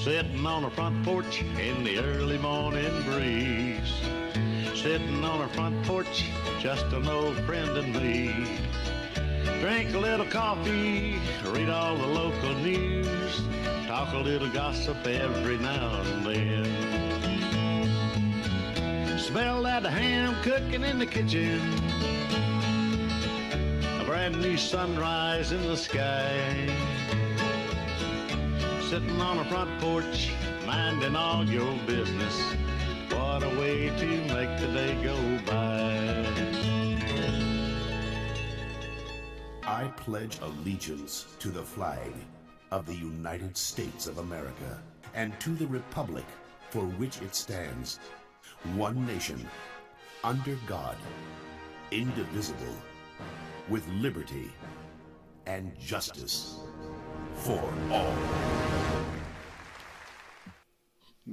Sitting on a front porch in the early morning breeze. Sitting on a front porch, just an old friend and me. Drink a little coffee, read all the local news, talk a little gossip every now and then. Smell that ham cooking in the kitchen, a brand new sunrise in the sky. Sitting on a front porch, minding all your business. What a way to make the day go by. I pledge allegiance to the flag of the United States of America and to the republic for which it stands, one nation, under God, indivisible, with liberty and justice for all.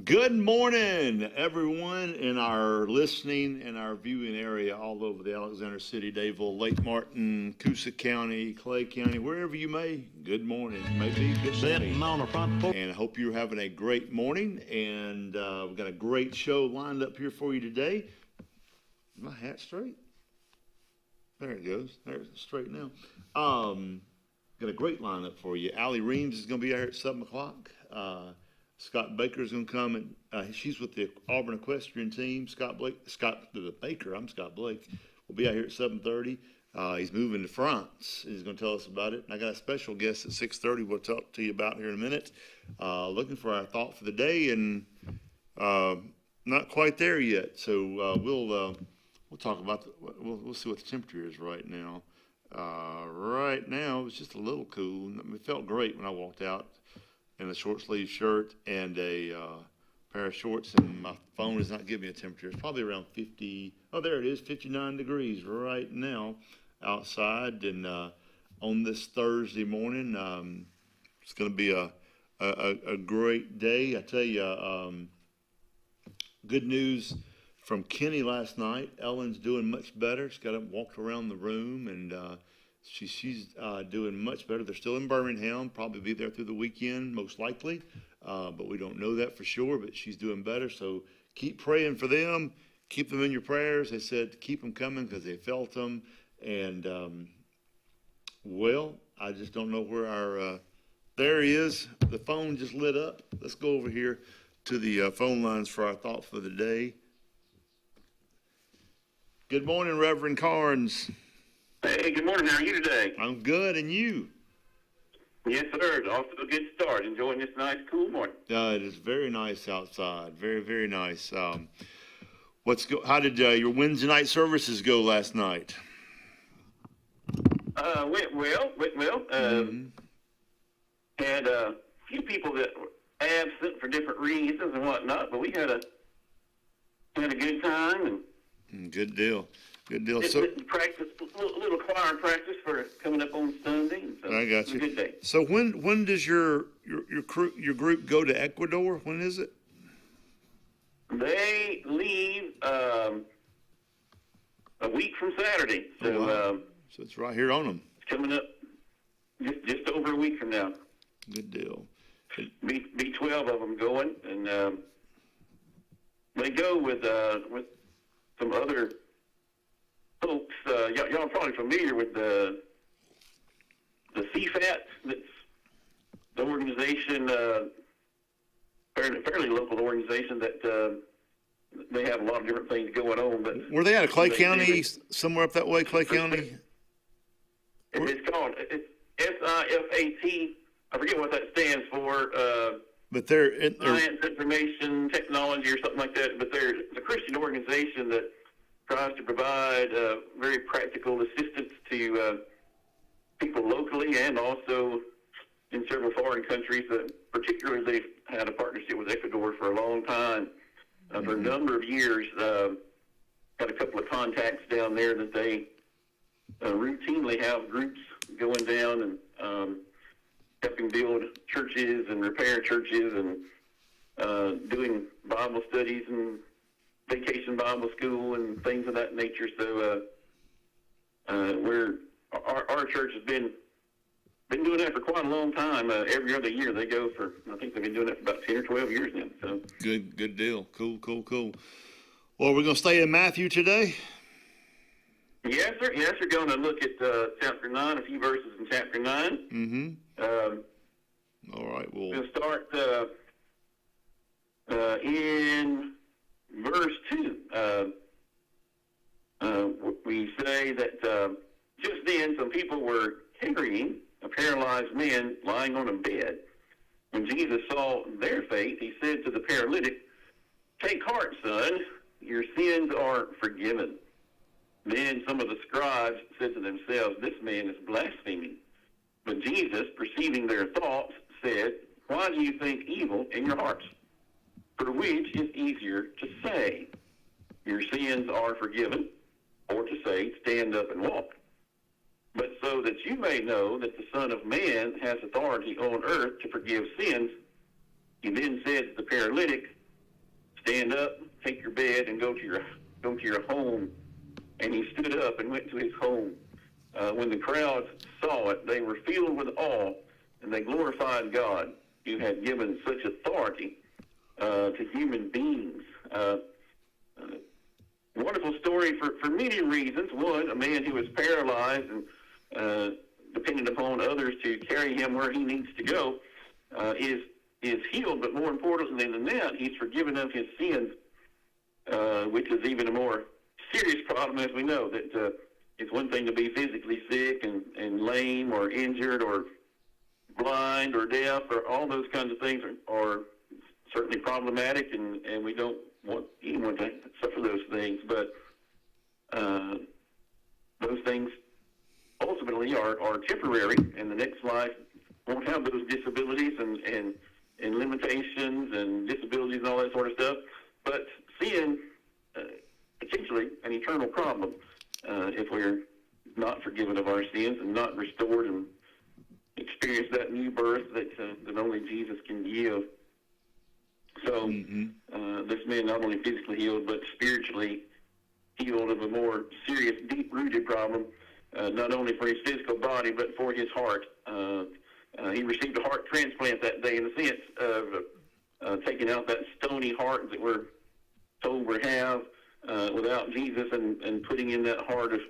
Good morning, everyone in our listening and our viewing area all over the Alexander City, Dadeville, Lake Martin, Coosa County, Clay County, wherever you may. Good morning. Maybe good Sitting on a front porch. And I hope you're having a great morning. And we've got a great show lined up here for you today. Is my hat straight? There it goes. There's it straight now. Got a great lineup for you. Allie Reams is going to be out here at 7 o'clock. Scott Baker's going to come, and she's with the Auburn Equestrian team. Scott Baker, I'm Scott Blake, will be out here at 7:30. He's moving to France. He's going to tell us about it. And I got a special guest at 6:30 we'll talk to you about here in a minute. Looking for our thought for the day, and not quite there yet. So we'll talk about, we'll see what the temperature is right now. Right now, it's just a little cool. It felt great when I walked out in a short sleeve shirt and a pair of shorts, and my phone is not giving me a temperature. It's probably around 50. Oh, there it is, 59 degrees right now outside. And on this Thursday morning, it's going to be a great day. I tell you, good news from Kenny last night. Ellen's doing much better. She got up and walked around the room, and she's doing much better. They're still in Birmingham, probably be there through the weekend, most likely. But we don't know that for sure, but she's doing better. So keep praying for them. Keep them in your prayers. They said keep them coming because they felt them. And, well, I just don't know where our, there he is. The phone just lit up. Let's go over here to the phone lines for our thought for the day. Good morning, Reverend Carnes. Hey, good morning. How are you today? I'm good, and you? Yes, sir. Off to a good start. Enjoying this nice, cool morning. It is very nice outside. Very, very nice. How did your Wednesday night services go last night? Went well. Had a few people that were absent for different reasons and whatnot, but we had a good time and good deal. Good deal. So practice, little choir practice for coming up on Sunday. So I got you. Good day. So when does your group go to Ecuador? When is it? They leave a week from Saturday. So wow. So it's right here on them. It's coming up just over a week from now. Good deal. Be 12 of them going, and they go with some other folks. Y'all are probably familiar with the CFAT. That's the organization, fairly local organization that they have a lot of different things going on. But were they out of Clay County, somewhere up that way, Clay County? It's called SIFAT. I forget what that stands for. But they're Science, Information, Technology, or something like that. But it's a Christian organization that tries to provide very practical assistance to people locally and also in several foreign countries. Particularly, they've had a partnership with Ecuador for a long time. For a number of years, got a couple of contacts down there that they routinely have groups going down and helping build churches and repair churches and doing Bible studies and vacation Bible school and things of that nature. So our church has been been doing that for quite a long time. Every other year they go for, I think they've been doing that for about 10 or 12 years now. So Good deal. Cool. Well, we're going to stay in Matthew today. Yes, sir. Yes, we're going to look at chapter 9, a few verses in chapter 9. Mm-hmm. All right. We'll start in verse 2. We say that just then some people were carrying a paralyzed man lying on a bed. When Jesus saw their faith, he said to the paralytic, "Take heart, son, your sins are forgiven." Then some of the scribes said to themselves, "This man is blaspheming." But Jesus, perceiving their thoughts, said, "Why do you think evil in your hearts? For which is easier to say, 'Your sins are forgiven,' or to say, 'Stand up and walk'? But so that you may know that the Son of Man has authority on earth to forgive sins," he then said to the paralytic, "Stand up, take your bed, and go to your home." And he stood up and went to his home. When the crowds saw it, they were filled with awe, and they glorified God, who had given such authority to human beings. Wonderful story for many reasons. One, a man who was paralyzed and dependent upon others to carry him where he needs to go is healed. But more importantly than that, he's forgiven of his sins, which is even a more serious problem, as we know, that it's one thing to be physically sick and lame or injured or blind or deaf, or all those kinds of things are certainly problematic, and we don't want anyone to suffer those things. But those things ultimately are temporary, and the next life won't have those disabilities and limitations and disabilities and all that sort of stuff. But sin, potentially an eternal problem if we're not forgiven of our sins and not restored and experience that new birth that only Jesus can give. So this man not only physically healed, but spiritually healed of a more serious, deep-rooted problem, not only for his physical body, but for his heart. He received a heart transplant that day in the sense of taking out that stony heart that we're told we have without Jesus and putting in that heart of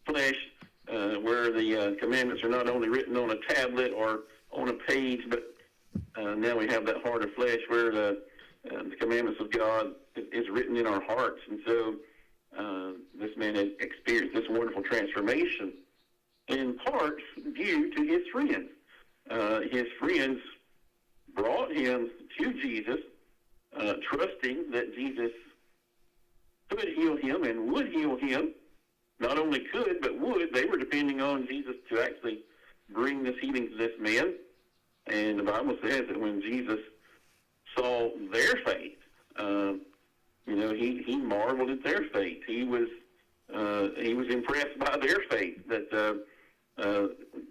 flesh where the commandments are not only written on a tablet or on a page, but now we have that heart of flesh where the commandments of God is written in our hearts. And so this man had experienced this wonderful transformation, in part due to his friends. His friends brought him to Jesus, trusting that Jesus could heal him and would heal him. Not only could, but would. They were depending on Jesus to actually bring this healing to this man. And the Bible says that when Jesus saw their faith, he marveled at their faith. He was impressed by their faith that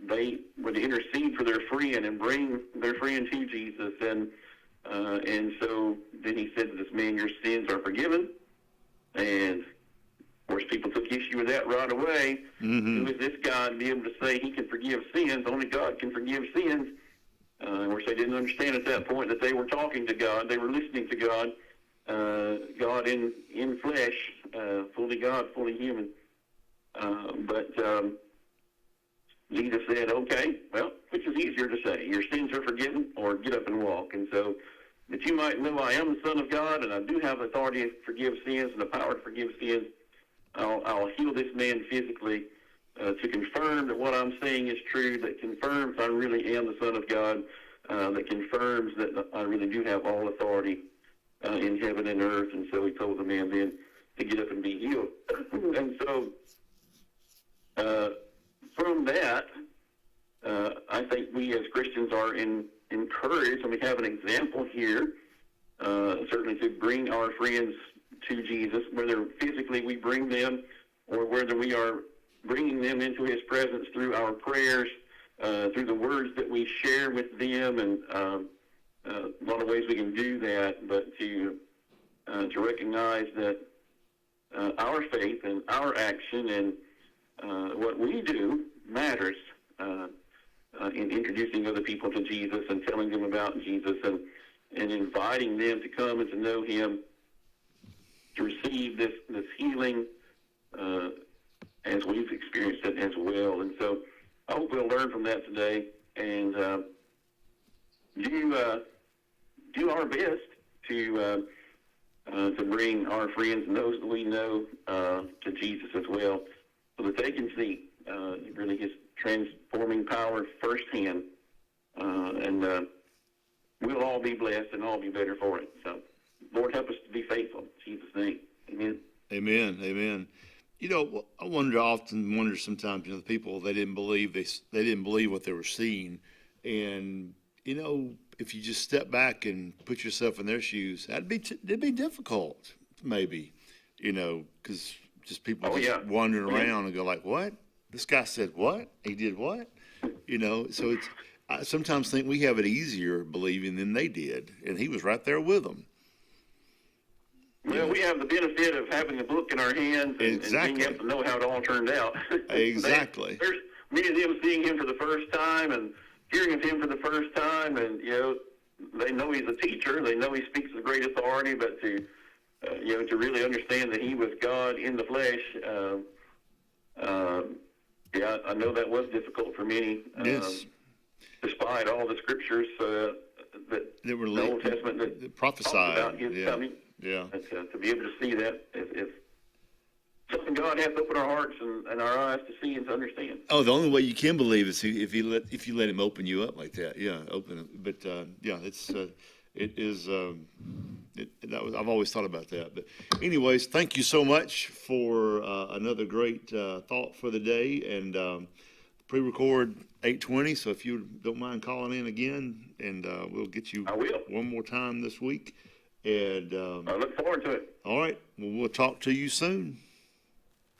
they would intercede for their friend and bring their friend to Jesus. And so then he said to this man, "Your sins are forgiven." And of course, people took issue with that right away. Who is this guy to be able to say he can forgive sins? Only God can forgive sins. Of course, they didn't understand at that point that they were talking to God. They were listening to God, God in flesh, fully God, fully human. But Jesus said, "Okay, well, which is easier to say, your sins are forgiven, or get up and walk?" And so that you might know I am the Son of God, and I do have authority to forgive sins and the power to forgive sins, I'll heal this man physically to confirm that what I'm saying is true, that confirms I really am the Son of God, that confirms that I really do have all authority in heaven and earth. And so he told the man then to get up and be healed. And so from that, I think we as Christians are encouraged, and we have an example here, certainly to bring our friends to Jesus, whether physically we bring them or whether we are bringing them into his presence through our prayers, through the words that we share with them, and a lot of ways we can do that, but to recognize that our faith and our action and what we do matters. in introducing other people to Jesus and telling them about Jesus and inviting them to come and to know him, to receive this healing as we've experienced it as well. And so I hope we'll learn from that today and do our best to bring our friends and those that we know to Jesus as well, so that they can see really his transforming power firsthand, and we'll all be blessed and all be better for it. So, Lord, help us to be faithful. In Jesus' name, amen. Amen. Amen. You know, I often wonder sometimes, you know, the people, they didn't believe what they were seeing. And, you know, if you just step back and put yourself in their shoes, it'd be difficult, maybe, you know, because just people wandering around and go like, what? This guy said what? He did what? You know, so I sometimes think we have it easier believing than they did. And he was right there with them. Well, we have the benefit of having the book in our hands and being able to know how it all turned out. Exactly. There's many of them seeing him for the first time and hearing of him for the first time, and, you know, they know he's a teacher. They know he speaks with great authority, but to really understand that he was God in the flesh, I know that was difficult for many. Yes. Despite all the scriptures that were the Old Testament that prophesied about his coming. Yeah. To be able to see that is something God has to open our hearts and our eyes to see and to understand. Oh, the only way you can believe is if you let him open you up like that. Yeah, open it. But I've always thought about that. But anyways, thank you so much for another great thought for the day, and pre-record 8:20. So if you don't mind calling in again, and we'll get you one more time this week. And I look forward to it. All right. Well, we'll talk to you soon.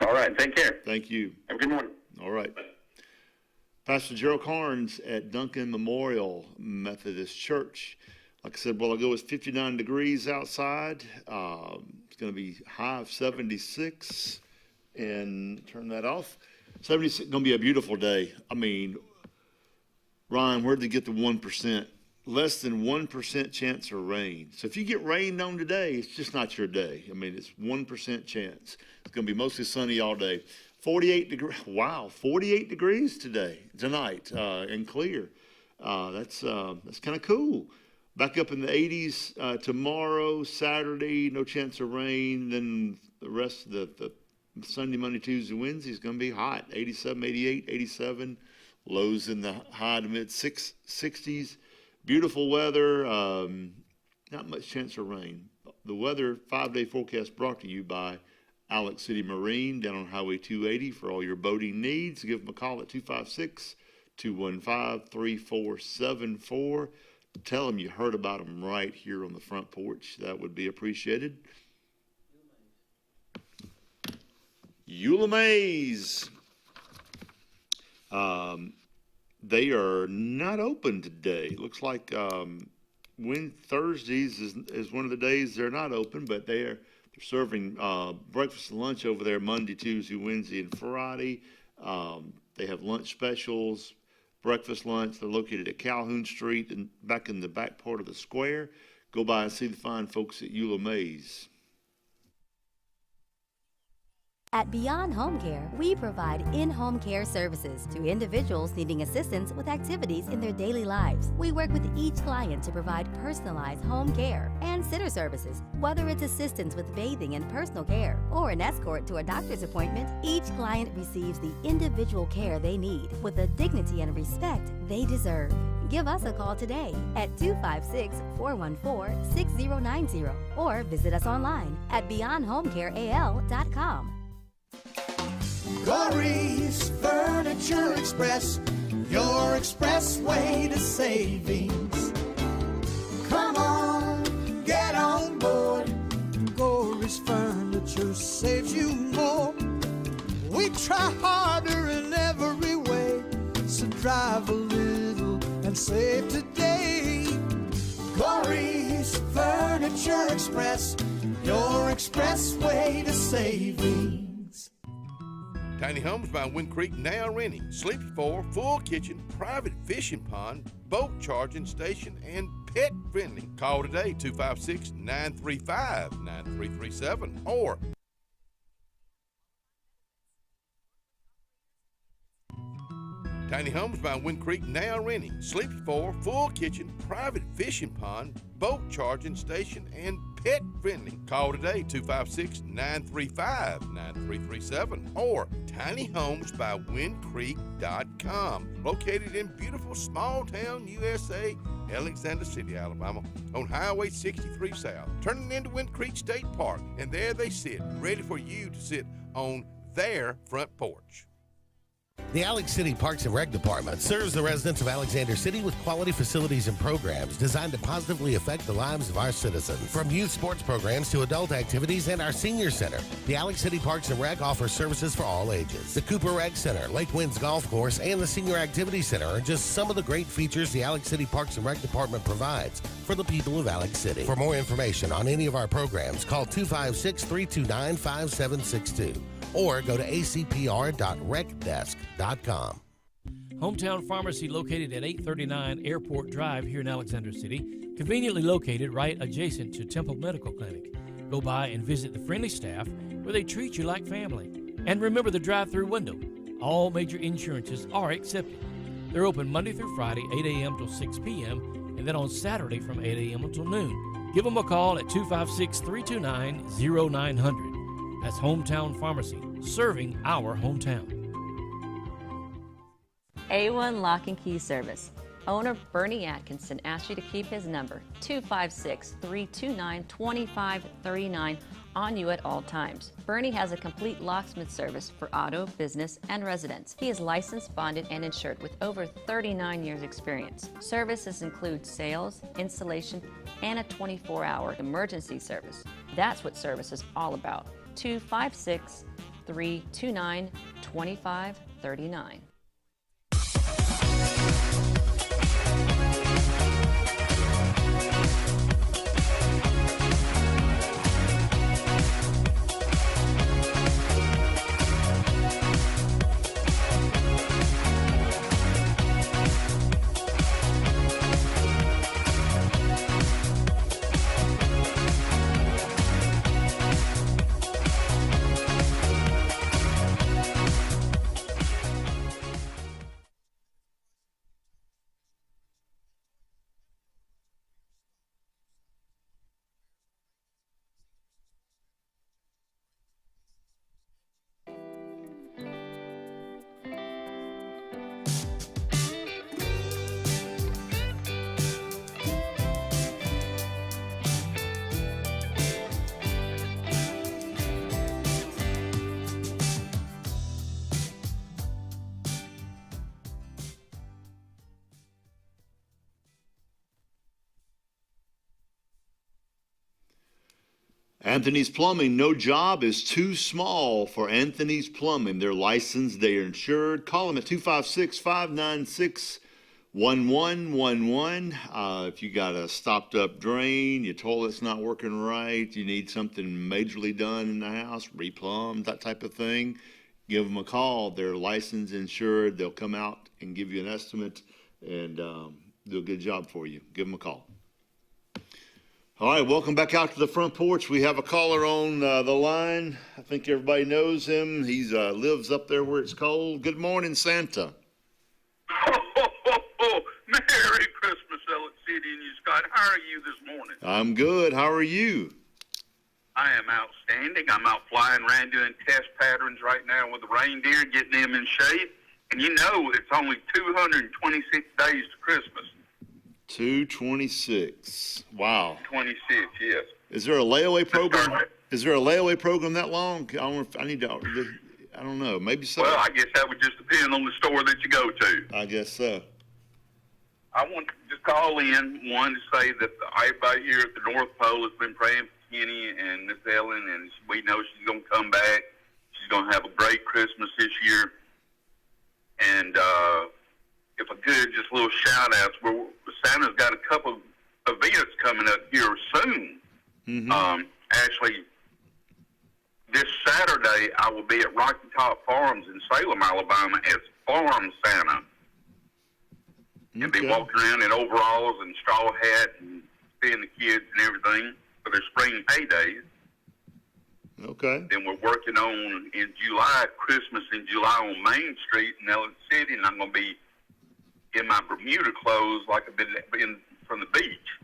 All right. Take care. Thank you. Have a good morning. All right. Pastor Gerald Carnes at Duncan Memorial Methodist Church. Like I said, well, ago it's 59 degrees outside. It's going to be high of 76. And turn that off. 76 going to be a beautiful day. I mean, Ryan, where'd they get the 1%? Less than 1% chance of rain. So if you get rained on today, it's just not your day. I mean, it's 1% chance. It's going to be mostly sunny all day. 48 degrees. Wow, 48 degrees tonight, and clear. That's kind of cool. Back up in the 80s tomorrow, Saturday, no chance of rain. Then the rest of the Sunday, Monday, Tuesday, Wednesday is going to be hot. 87, 88, 87. Lows in the high to mid 60s. Beautiful weather, not much chance of rain. The weather 5-day forecast brought to you by Alex City Marine down on Highway 280 for all your boating needs. Give them a call at 256-215-3474. Tell them you heard about them right here on the front porch. That would be appreciated. Eula Mays. They are not open today. Looks like Thursdays is one of the days they're not open, but they're serving breakfast and lunch over there Monday, Tuesday, Wednesday, and Friday. They have lunch specials, breakfast, lunch. They're located at Calhoun Street and back in the back part of the square. Go by and see the fine folks at Eula Mays. At Beyond Home Care, we provide in-home care services to individuals needing assistance with activities in their daily lives. We work with each client to provide personalized home care and sitter services. Whether it's assistance with bathing and personal care or an escort to a doctor's appointment, each client receives the individual care they need with the dignity and respect they deserve. Give us a call today at 256-414-6090 or visit us online at beyondhomecareal.com. Corey's Furniture Express, your expressway to savings. Come on, get on board. Corey's Furniture saves you more. We try harder in every way, so drive a little and save today. Corey's Furniture Express, your expressway to savings. Tiny Homes by Wind Creek now renting. Sleeps for, full kitchen, private fishing pond, boat charging station, and pet friendly. Call today, 256-935-9337 or Tiny Homes by Wind Creek now renting. Sleeps for, full kitchen, private fishing pond, boat charging station, and pet friendly. Call today, 256-935-9337 or tinyhomesbywindcreek.com. Located in beautiful small town USA, Alexander City, Alabama, on Highway 63 South, turning into Wind Creek State Park, and there they sit, ready for you to sit on their front porch. The Alex City Parks and Rec Department serves the residents of Alexander City with quality facilities and programs designed to positively affect the lives of our citizens. From youth sports programs to adult activities and our senior center, the Alex City Parks and Rec offers services for all ages. The Cooper Rec Center, Lake Winds Golf Course, and the Senior Activity Center are just some of the great features the Alex City Parks and Rec Department provides for the people of Alex City. For more information on any of our programs, call 256-329-5762. or go to acpr.recdesk.com. Hometown Pharmacy, located at 839 Airport Drive here in Alexander City, conveniently located right adjacent to Temple Medical Clinic. Go by and visit the friendly staff where they treat you like family. And remember the drive-through window. All major insurances are accepted. They're open Monday through Friday, 8 a.m. till 6 p.m., and then on Saturday from 8 a.m. until noon. Give them a call at 256-329-0900. That's Hometown Pharmacy, serving our hometown. A1 Lock and Key Service. Owner Bernie Atkinson asked you to keep his number, 256-329-2539, on you at all times. Bernie has a complete locksmith service for auto, business, and residence. He is licensed, bonded, and insured with over 39 years experience. Services include sales, installation, and a 24-hour emergency service. That's what service is all about. 256-329-2539. Anthony's Plumbing, no job is too small for Anthony's Plumbing. They're licensed, they are insured. Call them at 256-596-1111. If you got a stopped up drain, your toilet's not working right, you need something majorly done in the house, replumbed, that type of thing, give them a call. They're licensed, insured. They'll come out and give you an estimate and do a good job for you. Give them a call. All right, welcome back out to the front porch. We have a caller on the line. I think everybody knows him. He lives up there where it's cold. Good morning, Santa. Merry Christmas, Alex City and you, Scott. How are you this morning? I'm good. How are you? I am outstanding. I'm out flying around doing test patterns right now with the reindeer, getting them in shape. And you know it's only 226 days to Christmas. 226. Wow. 26, yes. Is there a layaway program? Is there a layaway program that long? I don't know. Maybe so. Well, I guess that would just depend on the store that you go to. I guess so. I want to just call in, one, to say that everybody here at the North Pole has been praying for Kenny and Miss Ellen, and we know she's going to come back. She's going to have a great Christmas this year. And if I could, just little shout-outs. Santa's got a couple of events coming up here soon. Mm-hmm. Actually, this Saturday, I will be at Rocky Top Farms in Salem, Alabama, as Farm Santa. And be walking around in overalls and straw hat and seeing the kids and everything for their spring heydays. Okay. Then we're working on, in July, Christmas in July on Main Street in Ellen City, and I'm going to be in my Bermuda clothes like I've been from the beach.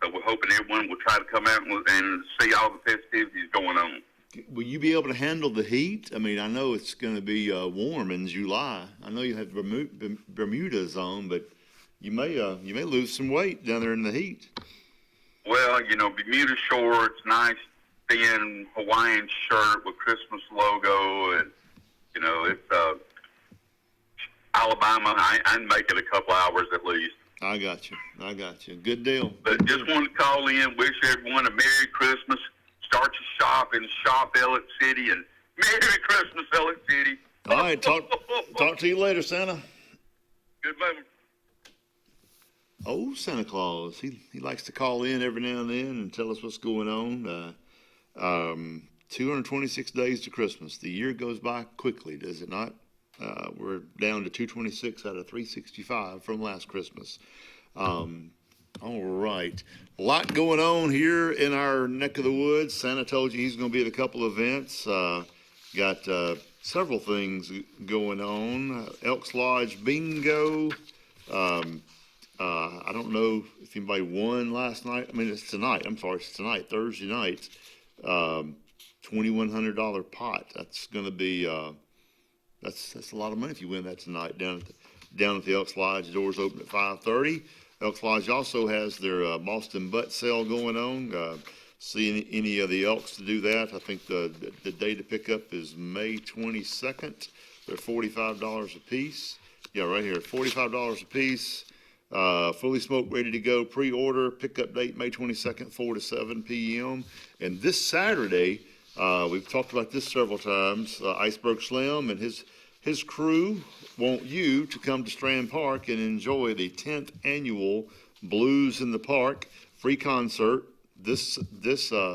So we're hoping everyone will try to come out and see all the festivities going on. Will you be able to handle the heat? I mean, I know it's going to be warm in July. I know you have Bermudas on, but you may lose some weight down there in the heat. Well, Bermuda shorts, nice thin Hawaiian shirt with Christmas logo, and it's Alabama. I make it a couple hours at least. I got you. Good deal. But just wanted to call in, wish everyone a Merry Christmas. Start your shop and shop Ellen City, and Merry Christmas, Ellen City. All right, talk to you later, Santa. Good moment. Oh, Santa Claus. He likes to call in every now and then and tell us what's going on. 226 days to Christmas. The year goes by quickly, does it not? We're down to 226 out of 365 from last Christmas. All right. A lot going on here in our neck of the woods. Santa told you he's going to be at a couple events. Got several things going on. Elks Lodge Bingo. I don't know if anybody won last night. I mean, it's tonight. I'm sorry, it's tonight, Thursday night. $2,100 pot. That's going to be that's a lot of money if you win that tonight down at the Elks Lodge. The doors open at 5:30. Elks Lodge also has their Boston Butt Sale going on. See any of the Elks to do that. I think the day to pick up is May 22nd. They're $45 a piece. Yeah, right here, $45 a piece. Fully smoked, ready to go. Pre-order, pickup date May 22nd, 4 to 7 p.m. And this Saturday, we've talked about this several times. Iceberg Slim and his crew want you to come to Strand Park and enjoy the 10th annual Blues in the Park free concert this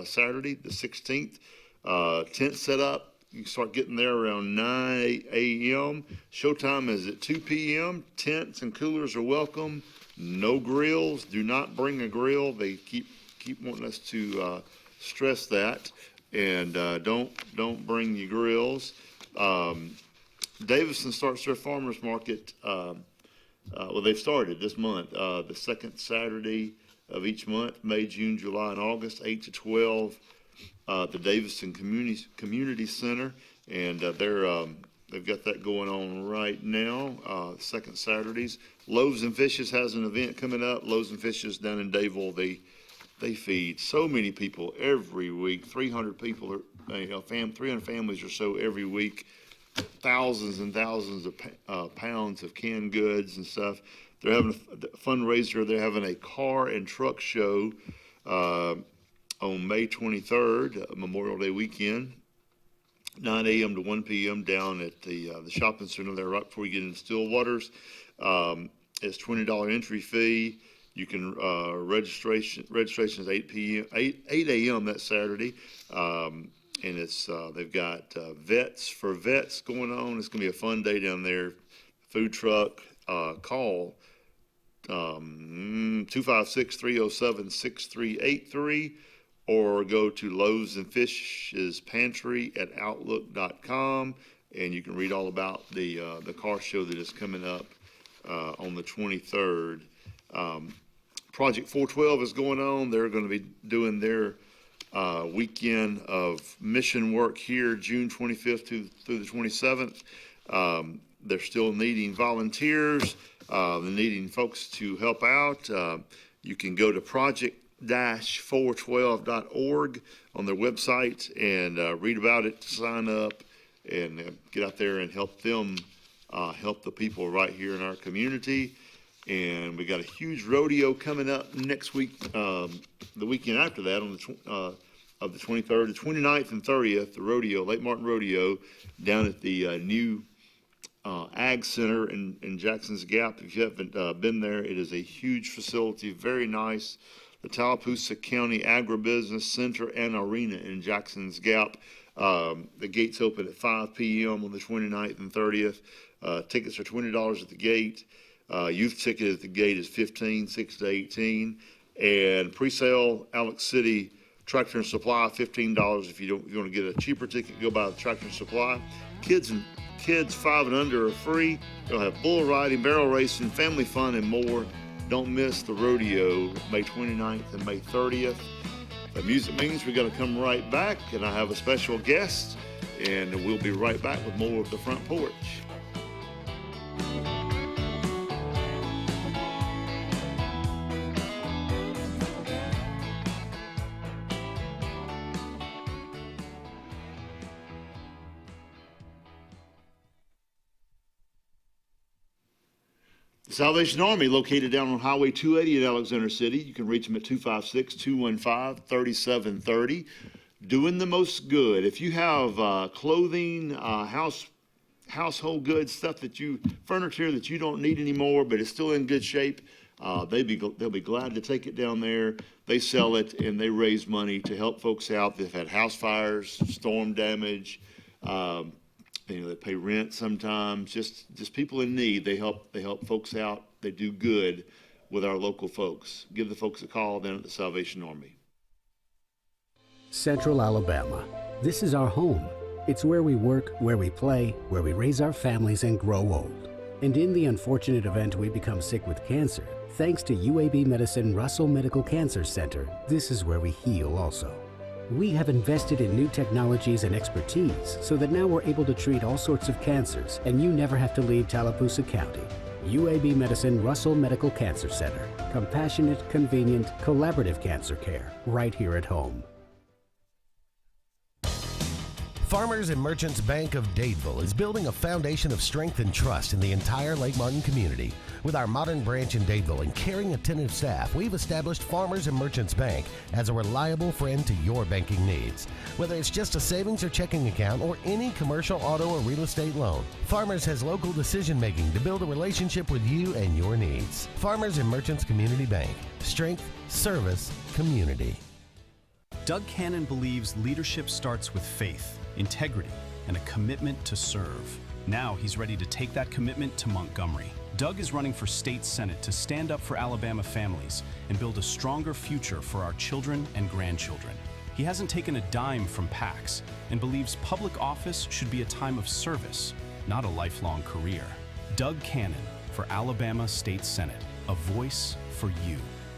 Saturday, the 16th. Tent set up. You start getting there around 9 a.m. Showtime is at 2 p.m. Tents and coolers are welcome. No grills. Do not bring a grill. They keep wanting us to stress that. And don't bring your grills. Davison starts their farmers market. Well, they've started this month. The second Saturday of each month, May, June, July, and August, 8 to 12. The Davison Community Center, and they've got that going on right now. Second Saturdays. Loaves and Fishes has an event coming up. Loaves and Fishes down in Dayville. They feed so many people every week. 300 people, 300 families or so every week. Thousands and thousands of pounds of canned goods and stuff. They're having a fundraiser. They're having a car and truck show on May 23rd, Memorial Day weekend, 9 a.m. to 1 p.m. down at the shopping center there right before you get into Stillwaters. It's $20 entry fee. You can registration is 8 a.m. that Saturday, and it's they've got vets for vets going on. It's gonna be a fun day down there. Food truck. Call 256-307-6383 or go to Loaves and Fishes Pantry at outlook.com, and you can read all about the car show that is coming up on the 23rd. Project 412 is going on. They're going to be doing their weekend of mission work here, June 25th through the 27th. They're still needing volunteers. They're needing folks to help out. You can go to project-412.org on their website and read about it, sign up, and get out there and help them help the people right here in our community. And we got a huge rodeo coming up next week, the weekend after that, on of the 23rd, the 29th, and 30th. The rodeo, Lake Martin Rodeo, down at the new Ag Center in Jackson's Gap. If you haven't been there, it is a huge facility, very nice. The Tallapoosa County Agribusiness Center and Arena in Jackson's Gap. The gates open at 5 p.m. on the 29th and 30th. Tickets are $20 at the gate. Youth ticket at the gate is $15, 6 to 18. And pre-sale Alex City Tractor and Supply, $15. If you want to get a cheaper ticket, go buy the Tractor and Supply. Kids 5 and under are free. They'll have bull riding, barrel racing, family fun, and more. Don't miss the rodeo, May 29th and May 30th. The music means we're going to come right back, and I have a special guest, and we'll be right back with more of The Front Porch. The Salvation Army, located down on Highway 280 in Alexander City. You can reach them at 256-215-3730. Doing the most good. If you have clothing, household goods, furniture that you don't need anymore, but it's still in good shape, they'll be glad to take it down there. They sell it and they raise money to help folks out. They've had house fires, storm damage. They pay rent sometimes. Just people in need. They help folks out. They do good with our local folks. Give the folks a call down at the Salvation Army. Central Alabama. This is our home. It's where we work, where we play, where we raise our families and grow old. And in the unfortunate event we become sick with cancer, thanks to UAB Medicine Russell Medical Cancer Center, this is where we heal also. We have invested in new technologies and expertise so that now we're able to treat all sorts of cancers and you never have to leave Tallapoosa County. UAB Medicine Russell Medical Cancer Center. Compassionate, convenient, collaborative cancer care right here at home. Farmers and Merchants Bank of Dadeville is building a foundation of strength and trust in the entire Lake Martin community. With our modern branch in Dadeville and caring, attentive staff, we've established Farmers and Merchants Bank as a reliable friend to your banking needs. Whether it's just a savings or checking account or any commercial, auto, or real estate loan, Farmers has local decision-making to build a relationship with you and your needs. Farmers and Merchants Community Bank. Strength, service, community. Doug Cannon believes leadership starts with faith, integrity, and a commitment to serve. Now he's ready to take that commitment to Montgomery. Doug is running for state senate to stand up for Alabama families and build a stronger future for our children and grandchildren. He hasn't taken a dime from PACs and believes public office should be a time of service, not a lifelong career. Doug Cannon for Alabama State Senate, a voice for you.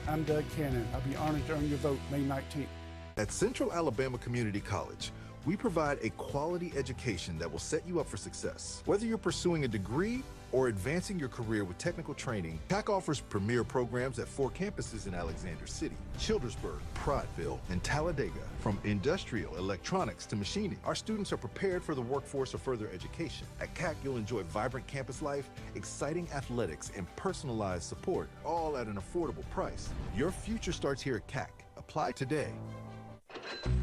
I'm Doug Cannon. I'll be honored to earn your vote May 19th. At Central Alabama Community College, we provide a quality education that will set you up for success. Whether you're pursuing a degree or advancing your career with technical training, CAC offers premier programs at 4 campuses in Alexander City, Childersburg, Prattville, and Talladega. From industrial, electronics to machining, our students are prepared for the workforce or further education. At CAC, you'll enjoy vibrant campus life, exciting athletics, and personalized support, all at an affordable price. Your future starts here at CAC. Apply today.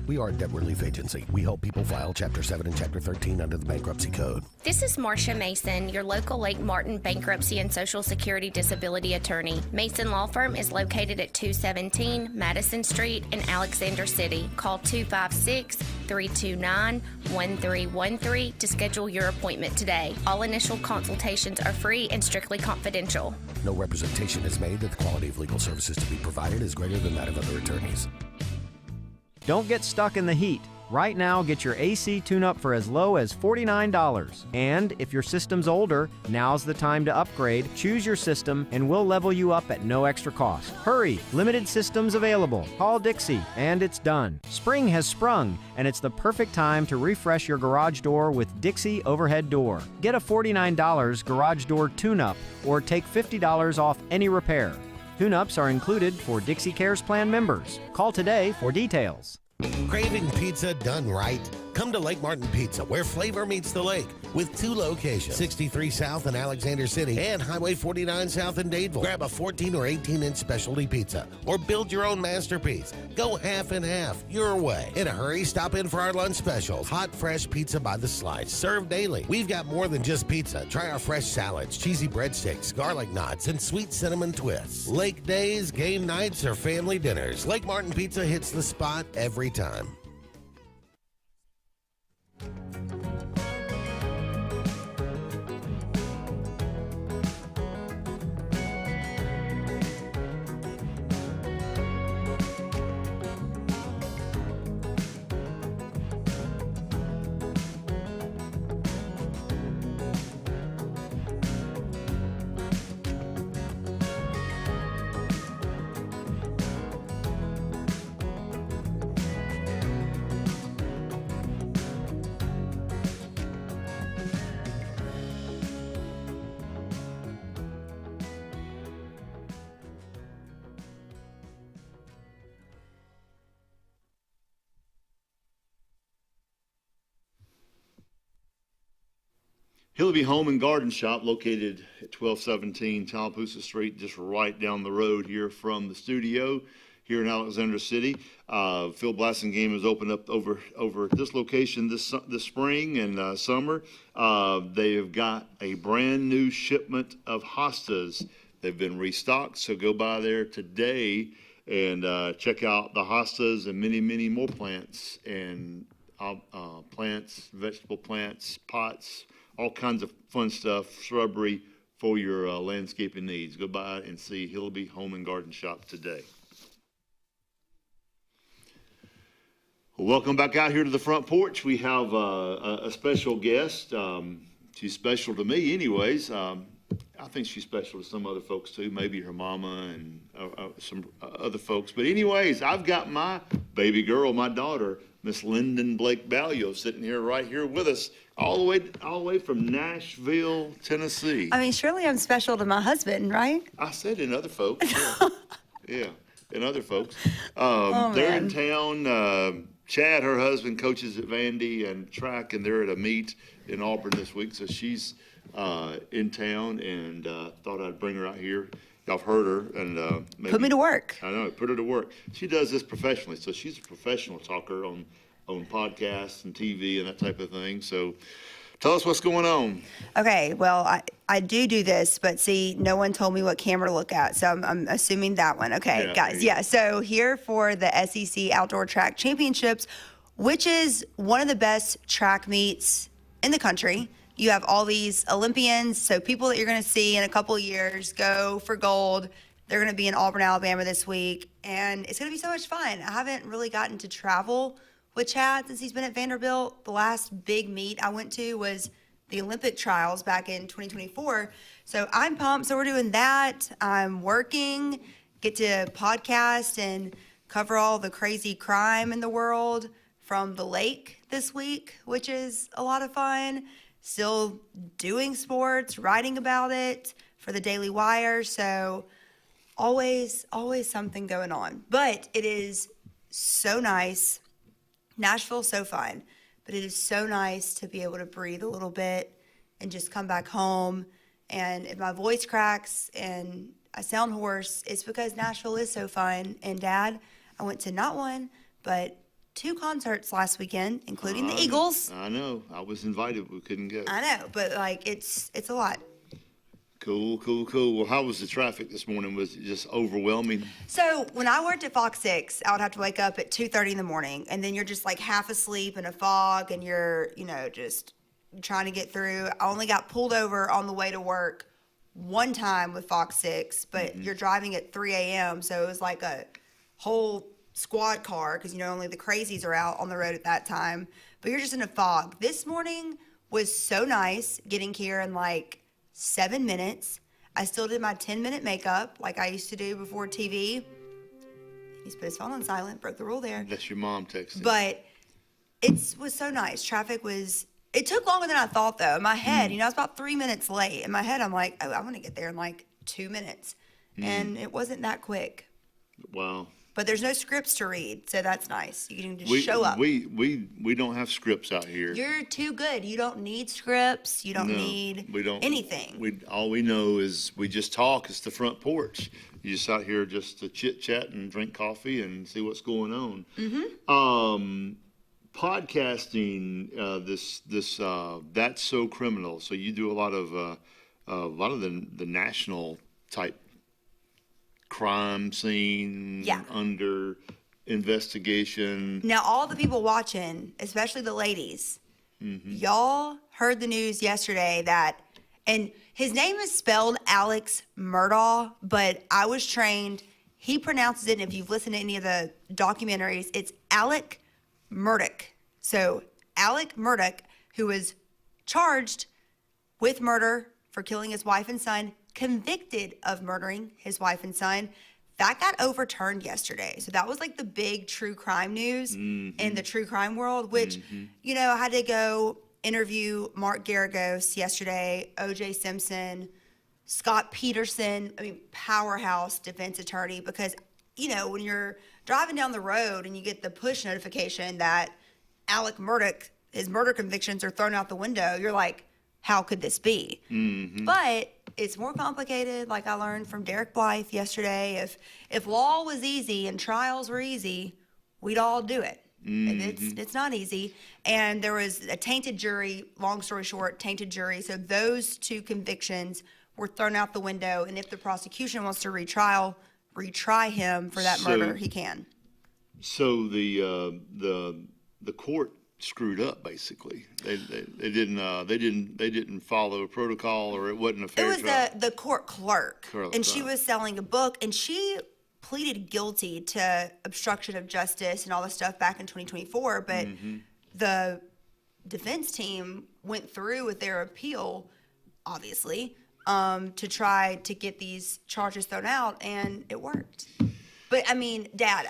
We are a debt relief agency. We help people file Chapter 7 and Chapter 13 under the Bankruptcy Code. This is Marcia Mason, your local Lake Martin bankruptcy and Social Security disability attorney. Mason Law Firm is located at 217 Madison Street in Alexander City. Call 256-329-1313 to schedule your appointment today. All initial consultations are free and strictly confidential. No representation is made that the quality of legal services to be provided is greater than that of other attorneys. Don't get stuck in the heat. Right now, get your AC tune-up for as low as $49. And if your system's older, now's the time to upgrade. Choose your system, and we'll level you up at no extra cost. Hurry! Limited systems available. Call Dixie, and it's done. Spring has sprung, and it's the perfect time to refresh your garage door with Dixie Overhead Door. Get a $49 garage door tune-up, or take $50 off any repair. Tune-ups are included for Dixie Cares Plan members. Call today for details. Craving pizza done right? Come to Lake Martin Pizza, where flavor meets the lake, with 2 locations, 63 South in Alexander City and Highway 49 South in Dadeville. Grab a 14 or 18-inch specialty pizza or build your own masterpiece. Go half and half your way. In a hurry, stop in for our lunch specials. Hot, fresh pizza by the slice, served daily. We've got more than just pizza. Try our fresh salads, cheesy breadsticks, garlic knots, and sweet cinnamon twists. Lake days, game nights, or family dinners, Lake Martin Pizza hits the spot every time. Hillby Home and Garden Shop, located at 1217 Tallapoosa Street, just right down the road here from the studio here in Alexander City. Field Blasting Game has opened up over at this location this spring and summer. They have got a brand new shipment of hostas. They've been restocked, so go by there today and check out the hostas and many, many more plants and plants, vegetable plants, pots, all kinds of fun stuff, shrubbery for your landscaping needs. Go by and see Hillby Home and Garden Shop today. Well, welcome back out here to the front porch. We have a special guest. She's special to me anyways. I think she's special to some other folks too, maybe her mama and some other folks. But anyways, I've got my baby girl, my daughter, Miss Lyndon Blake Ballio, sitting here right here with us, all the way from Nashville, Tennessee. I mean, surely I'm special to my husband, right? I said in other folks. Yeah, and other folks. They're in town. Chad, her husband, coaches at Vandy and track, and they're at a meet in Auburn this week. So she's in town, and thought I'd bring her out here. Y'all have heard her, and maybe, put me to work. I know, put her to work. She does this professionally, so she's a professional talker on podcasts and TV and that type of thing. So tell us what's going on. Okay, well, I do this, but see, no one told me what camera to look at, so I'm assuming that one. Okay, Yeah, guys, yeah. so here for the SEC Outdoor Track Championships, which is one of the best track meets in the country. You have all these Olympians, so people that you're going to see in a couple of years go for gold. They're going to be in Auburn, Alabama this week, and it's going to be so much fun. I haven't really gotten to travel with Chad since he's been at Vanderbilt. The last big meet I went to was the Olympic trials back in 2024. So I'm pumped. So we're doing that. I'm working, get to podcast and cover all the crazy crime in the world from the lake this week, which is a lot of fun. Still doing sports, writing about it for the Daily Wire. So always something going on. But it is so nice. Nashville's so fun, but it is so nice to be able to breathe a little bit and just come back home. And if my voice cracks and I sound hoarse, it's because Nashville is so fun. And Dad, I went to not one, but 2 concerts last weekend, including the Eagles. I know. I was invited. We couldn't go. I know, but like it's a lot. Cool. Well, how was the traffic this morning? Was it just overwhelming? So when I worked at Fox 6, I would have to wake up at 2:30 in the morning, and then you're just like half asleep in a fog, and you're, just trying to get through. I only got pulled over on the way to work one time with Fox 6, but you're driving at 3 a.m., so it was like a whole squad car because, only the crazies are out on the road at that time. But you're just in a fog. This morning was so nice getting here in like 7 minutes. I still did my 10-minute makeup like I used to do before TV. He's put his phone on silent, broke the rule there. That's your mom texting. But it was so nice. It took longer than I thought though. In my head, I was about 3 minutes late. In my head, I'm like, oh, I'm going to get there in like 2 minutes. And it wasn't that quick. Wow. But there's no scripts to read, so that's nice. You can just show up. We don't have scripts out here. You're too good. You don't need scripts. You don't need anything. All we know is we just talk. It's the front porch. You just out here just to chit chat and drink coffee and see what's going on. Mm-hmm. Podcasting. This That's So Criminal. So you do a lot of the national type crime scene, under investigation. Now, all the people watching, especially the ladies, y'all heard the news yesterday and his name is spelled Alex Murdaugh, but I was trained, he pronounces it, and if you've listened to any of the documentaries, it's Alec Murdaugh. So Alec Murdaugh, who was charged with murder for killing his wife and son, convicted of murdering his wife and son. That got overturned yesterday. So that was like the big true crime news in the true crime world, which, I had to go interview Mark Garagos yesterday, O.J. Simpson, Scott Peterson, powerhouse defense attorney, because, when you're driving down the road and you get the push notification that Alec Murdaugh, his murder convictions are thrown out the window, you're like, how could this be? Mm-hmm. But it's more complicated. Like I learned from Derek Blythe yesterday, if law was easy and trials were easy, we'd all do it. And it's not easy. And there was a tainted jury, long story short, tainted jury. So those two convictions were thrown out the window. And if the prosecution wants to retry him for that murder, he can. So the court screwed up basically. They didn't follow protocol, or it wasn't a fair trial. It was the court clerk, and she was selling a book, and she pleaded guilty to obstruction of justice and all this stuff back in 2024. But the defense team went through with their appeal, obviously, to try to get these charges thrown out, and it worked. But I mean, Dad,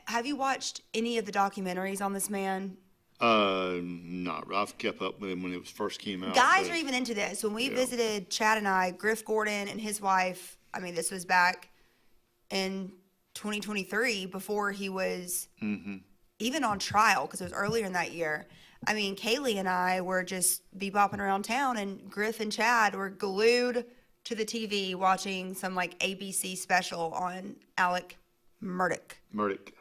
have you watched any of the documentaries on this man? No, I've kept up with him when it first came out. Guys are even into this. When we visited Chad and I, Griff Gordon and his wife, I mean, this was back in 2023 before he was even on trial, because it was earlier in that year. I mean, Kaylee and I were just bebopping around town, and Griff and Chad were glued to the TV watching some like ABC special on Alec Murdaugh. Murdaugh.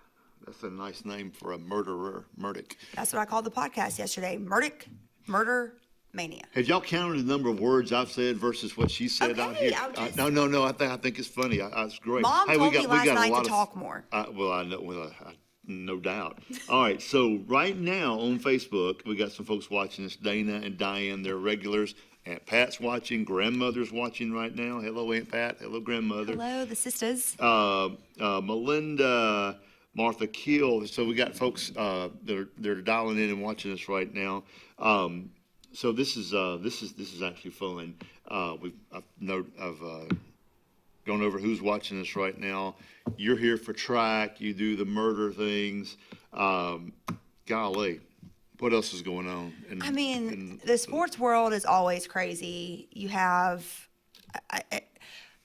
That's a nice name for a murderer, Murdaugh. That's what I called the podcast yesterday. Murdaugh, Murder Mania. Have y'all counted the number of words I've said versus what she said out here? No. I think it's funny. It's great. Mom told me last night to talk more. Well, I know. No doubt. All right. So right now on Facebook, we got some folks watching this. Dana and Diane, they're regulars. Aunt Pat's watching. Grandmother's watching right now. Hello, Aunt Pat. Hello, grandmother. Hello, the sisters. Melinda, Martha Keel. So we got folks they're dialing in and watching us right now. So this is actually fun. I've gone over who's watching us right now. You're here for track. You do the murder things. Golly, what else is going on? The sports world is always crazy. You have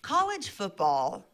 college football.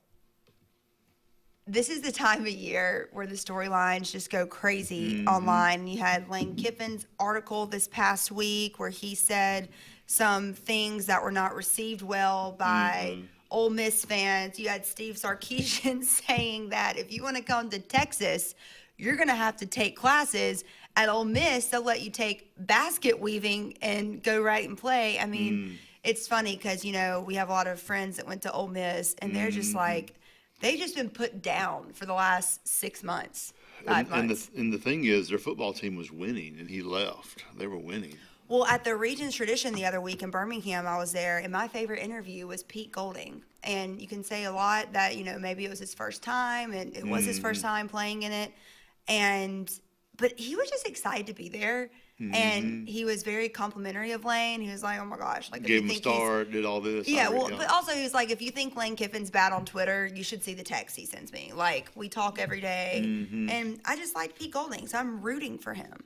This is the time of year where the storylines just go crazy online. You had Lane Kiffin's article this past week where he said some things that were not received well by Ole Miss fans. You had Steve Sarkisian saying that if you want to come to Texas, you're going to have to take classes at Ole Miss. They'll let you take basket weaving and go right and play. I mean, it's funny because, we have a lot of friends that went to Ole Miss, and they're just like, they've just been put down for the last 6 months, 5 months. And the thing is, their football team was winning, and he left. They were winning. Well, at the Regions Tradition the other week in Birmingham, I was there, and my favorite interview was Pete Golding. And you can say a lot that, maybe it was his first time, and it was his first time playing in it. But he was just excited to be there. And he was very complimentary of Lane. He was like, oh my gosh. Like, gave him a star, did all this. Yeah, but also he was like, if you think Lane Kiffin's bad on Twitter, you should see the text he sends me. Like, we talk every day. And I just like Pete Golding, so I'm rooting for him.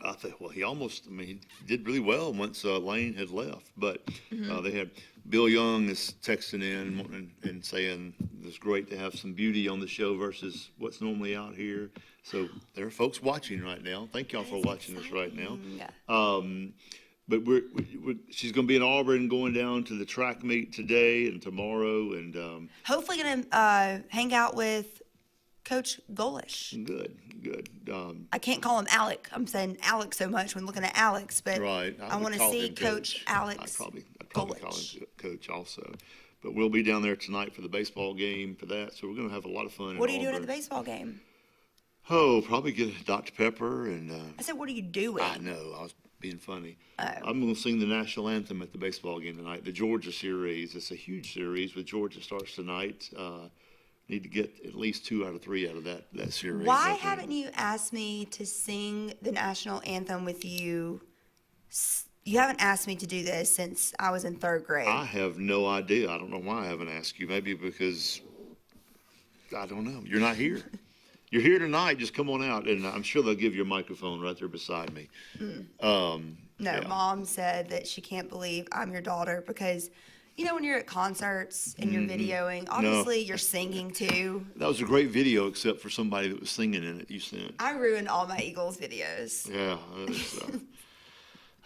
I think, he did really well once Lane had left. But they had Bill Young is texting in and saying it's great to have some beauty on the show versus what's normally out here. So there are folks watching right now. Thank y'all for watching us right now. But she's going to be in Auburn, going down to the track meet today and tomorrow, and hopefully going to hang out with Coach Golish. Good. I can't call him Alec. I'm saying Alex so much when looking at Alex, but I want to see Coach Alex. I'd probably call him Coach also. But we'll be down there tonight for the baseball game for that, so we're going to have a lot of fun. What are you doing at the baseball game? Oh, probably get a Dr. Pepper and. I said, what are you doing? I know, I was being funny. I'm going to sing the national anthem at the baseball game tonight. The Georgia series. It's a huge series. With Georgia starts tonight. Need to get at least 2 out of 3 out of that series. Why haven't you asked me to sing the national anthem with you? You haven't asked me to do this since I was in 3rd grade. I have no idea. I don't know why I haven't asked you. Maybe because, I don't know. You're not here. You're here tonight. Just come on out, and I'm sure they'll give you a microphone right there beside me. Mom said that she can't believe I'm your daughter because, when you're at concerts and you're videoing, obviously you're singing too. That was a great video, except for somebody that was singing in it. You sent. I ruined all my Eagles videos. Yeah.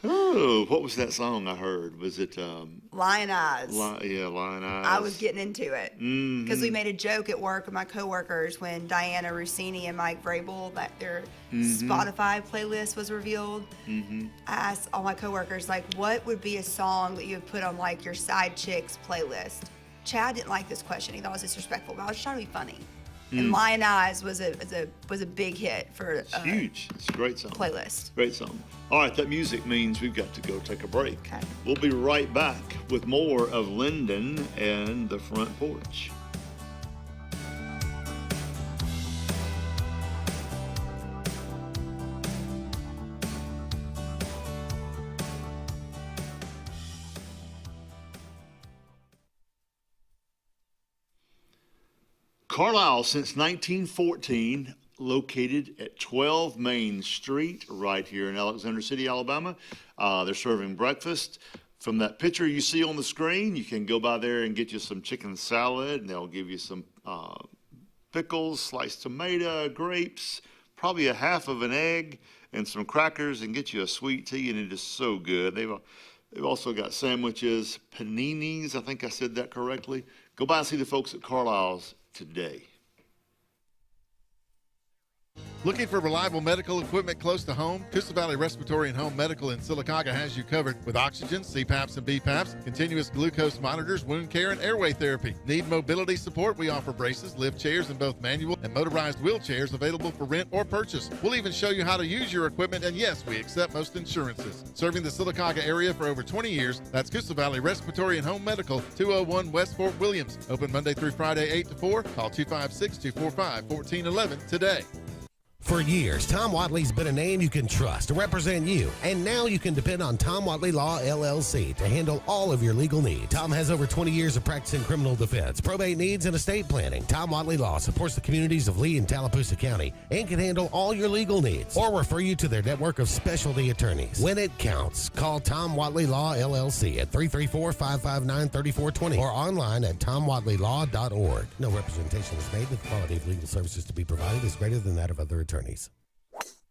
Oh, what was that song I heard? Was it Lion Eyes. Lion Eyes. I was getting into it because we made a joke at work with my coworkers when Diana Rossini and Mike Vrabel, that their Spotify playlist was revealed. I asked all my coworkers, like, what would be a song that you would put on like your side chicks playlist? Chad didn't like this question. He thought it was disrespectful, but I was trying to be funny. And Lion Eyes was a big hit for It's huge. It's a great song. Playlist. Great song. All right, that music means we've got to go take a break. Okay. We'll be right back with more of Lyndon and the Front Porch. Carlisle since 1914, located at 12 Main Street right here in Alexander City, Alabama. They're serving breakfast. From that picture you see on the screen, you can go by there and get you some chicken salad, and they'll give you some pickles, sliced tomato, grapes, probably a half of an egg, and some crackers, and get you a sweet tea, and it is so good. They've also got sandwiches, paninis, I think I said that correctly. Go by and see the folks at Carlisle's today. Looking for reliable medical equipment close to home? Coosa Valley Respiratory and Home Medical in Sylacauga has you covered with oxygen, CPAPs and BPAPs, continuous glucose monitors, wound care, and airway therapy. Need mobility support? We offer braces, lift chairs, and both manual and motorized wheelchairs available for rent or purchase. We'll even show you how to use your equipment, and yes, we accept most insurances. Serving the Sylacauga area for over 20 years, that's Coosa Valley Respiratory and Home Medical, 201 West Fort Williams. Open Monday through Friday, 8 to 4. Call 256-245-1411 today. For years, Tom Watley's been a name you can trust to represent you, and now you can depend on Tom Watley Law, LLC to handle all of your legal needs. Tom has over 20 years of practice in criminal defense, probate needs, and estate planning. Tom Watley Law supports the communities of Lee and Tallapoosa County and can handle all your legal needs or refer you to their network of specialty attorneys. When it counts, call Tom Watley Law, LLC at 334-559-3420 or online at tomwatleylaw.org. No representation is made that the quality of legal services to be provided is greater than that of other attorneys.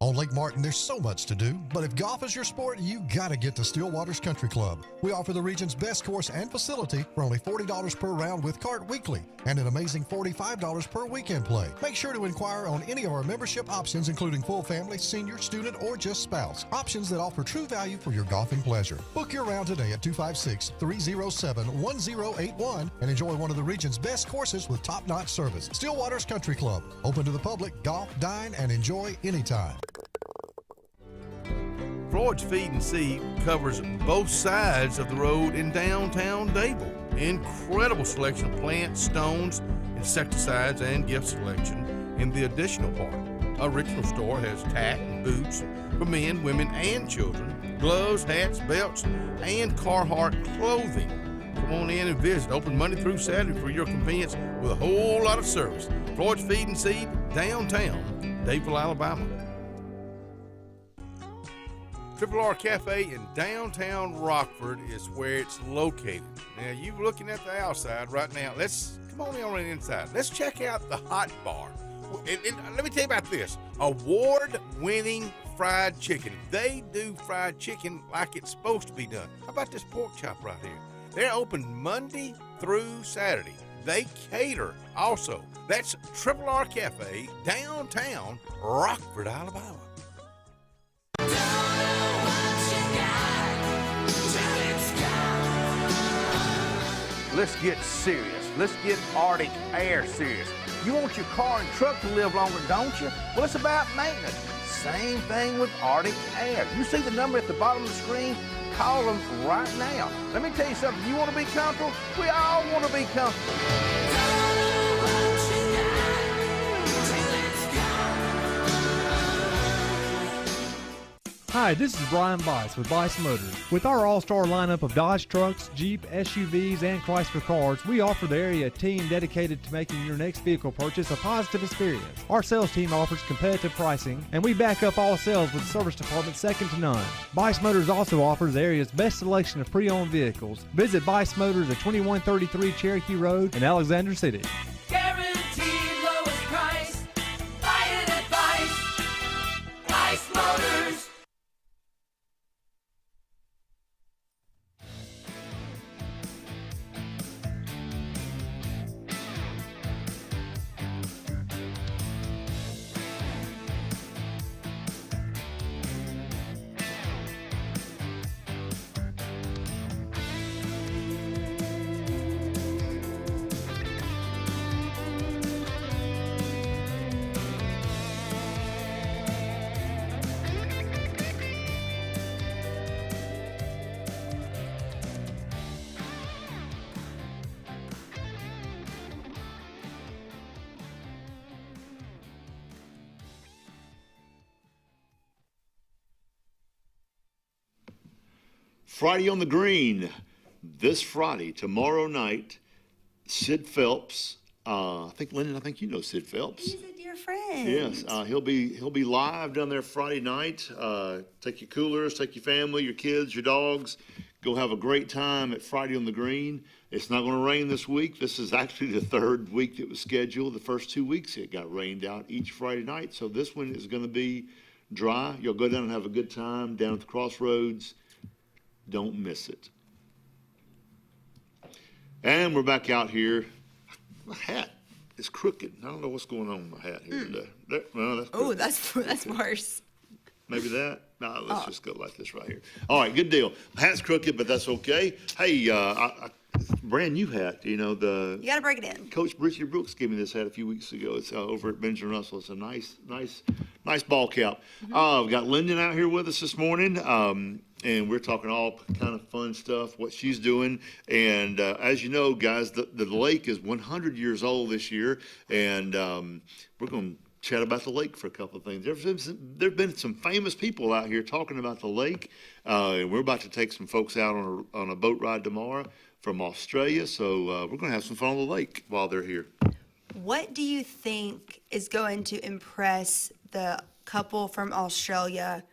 On Lake Martin, there's so much to do, but if golf is your sport, you gotta get to Stillwater's Country Club. We offer the region's best course and facility for only $40 per round with cart weekly, and an amazing $45 per weekend play. Make sure to inquire on any of our membership options, including full family, senior, student, or just spouse. Options that offer true value for your golfing pleasure. Book your round today at 256-307-1081 and enjoy one of the region's best courses with top-notch service. Stillwater's Country Club. Open to the public, golf, dine, and enjoy anytime. Porch Feed and Seed covers both sides of the road in downtown Dable. Incredible selection of plants, stones, insecticides, and gift selection in the additional part. Original store has tack and boots for men, women, and children, gloves, hats, belts, and Carhartt clothing. Come on in and visit. Open Monday through Saturday for your convenience with a whole lot of service. Porch Feed and Seed, downtown Dable, Alabama. Triple R Cafe in downtown Rockford is where it's located. Now, you're looking at the outside right now. Come on in on the inside. Let's check out the hot bar. And let me tell you about this. Award-winning fried chicken. They do fried chicken like it's supposed to be done. How about this pork chop right here? They're open Monday through Saturday. They cater also. That's Triple R Cafe, downtown Rockford, Alabama. Let's get serious. Let's get Arctic Air serious. You want your car and truck to live longer, don't you? Well, it's about maintenance. Same thing with Arctic Air. You see the number at the bottom of the screen? Call them right now. Let me tell you something. You want to be comfortable? We all want to be comfortable. Hi, this is Brian Bice with Bice Motors. With our all-star lineup of Dodge trucks, Jeep, SUVs, and Chrysler cars, we offer the area a team dedicated to making your next vehicle purchase a positive experience. Our sales team offers competitive pricing, and we back up all sales with a service department second to none. Bice Motors also offers the area's best selection of pre-owned vehicles. Visit Bice Motors at 2133 Cherokee Road in Alexander City. Guaranteed lowest price. Buy it at Bice. Bice Motors. Friday on the Green, this Friday, tomorrow night, Sid Phelps. I think, Lyndon, I think you know Sid Phelps. He's a dear friend. Yes, he'll be live down there Friday night. Take your coolers, take your family, your kids, your dogs. Go have a great time at Friday on the Green. It's not going to rain this week. This is actually the third week that was scheduled. The first 2 weeks it got rained out each Friday night. So this one is going to be dry. You'll go down and have a good time down at the crossroads. Don't miss it. And we're back out here. My hat is crooked. I don't know what's going on with my hat here today. Oh, that's worse. Maybe that? No, let's just go like this right here. All right, good deal. My hat's crooked, but that's okay. Hey, brand new hat. You know, You got to break it in. Coach Richard Brooks gave me this hat a few weeks ago. It's over at Benjamin Russell. It's a nice ball cap. We've got Lyndon out here with us this morning, and we're talking all kind of fun stuff, what she's doing. And as you know, guys, the lake is 100 years old this year, and we're going to chat about the lake for a couple of things. There have been some famous people out here talking about the lake, and we're about to take some folks out on a boat ride tomorrow from Australia, so we're going to have some fun on the lake while they're here. What do you think is going to impress the couple from Australia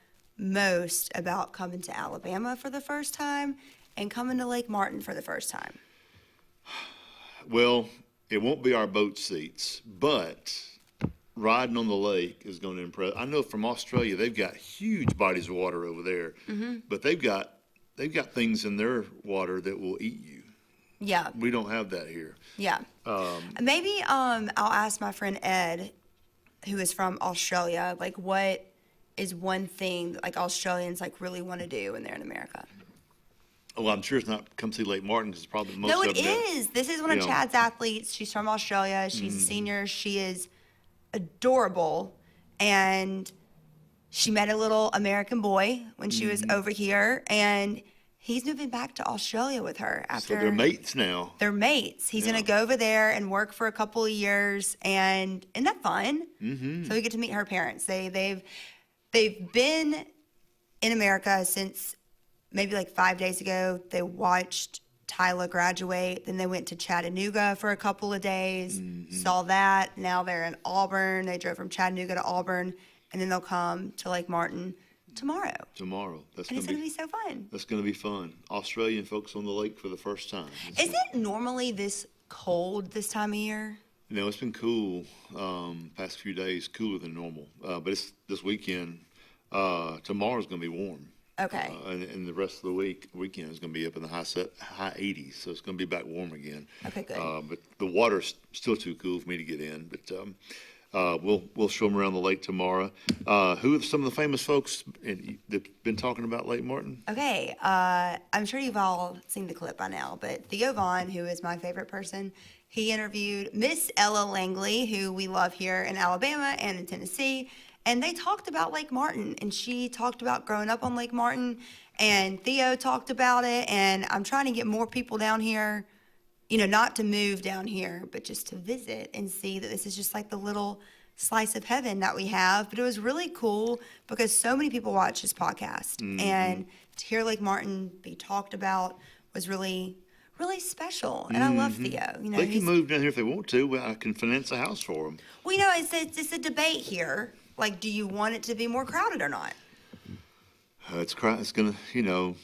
most about coming to Alabama for the first time and coming to Lake Martin for the first time? Well, it won't be our boat seats, but riding on the lake is going to impress. I know from Australia, they've got huge bodies of water over there, but they've got things in their water that will eat you. Yeah. We don't have that here. Yeah. Maybe I'll ask my friend Ed, who is from Australia, like what is one thing that, like Australians like really want to do when they're in America? Well, I'm sure it's not come see Lake Martin because probably most No, of it them. is. This is one of Chad's athletes. She's from Australia. She's a senior. She is adorable, and she met a little American boy when she was over here, and he's moving back to Australia with her after. So they're mates now. They're mates. He's gonna go over there and work for a couple of years, and isn't that fun? So we get to meet her parents. They've been in America since maybe like 5 days ago. They watched Tyler graduate, then they went to Chattanooga for a couple of days, saw that. Now they're in Auburn. They drove from Chattanooga to Auburn, and then they'll come to Lake Martin tomorrow. That's And it's going to be so fun. That's going to be fun. Australian folks on the lake for the first time. Is it normally this cold this time of year? No, it's been cool past few days, cooler than normal. But it's this weekend. Tomorrow's going to be warm. Okay. And the rest of the weekend is going to be up in the high 80s, so it's going to be back warm again. Okay, good. But the water's still too cool for me to get in. But we'll show them around the lake tomorrow. Who are some of the famous folks that've been talking about Lake Martin? Okay, I'm sure you've all seen the clip by now, but Theo Vaughn, who is my favorite person, he interviewed Miss Ella Langley, who we love here in Alabama and in Tennessee, and they talked about Lake Martin, and she talked about growing up on Lake Martin, and Theo talked about it, and I'm trying to get more people down here, you know, not to move down here, but just to visit and see that this is just like the little slice of heaven that we have. But it was really cool because so many people watch this podcast, and to hear Lake Martin be talked about was really, really special. And I love Theo. You know, they can move down here if they want to. I can finance a house for them. Well, you know, it's a debate here. Like, do you want it to be more crowded or not? It's going to, you know,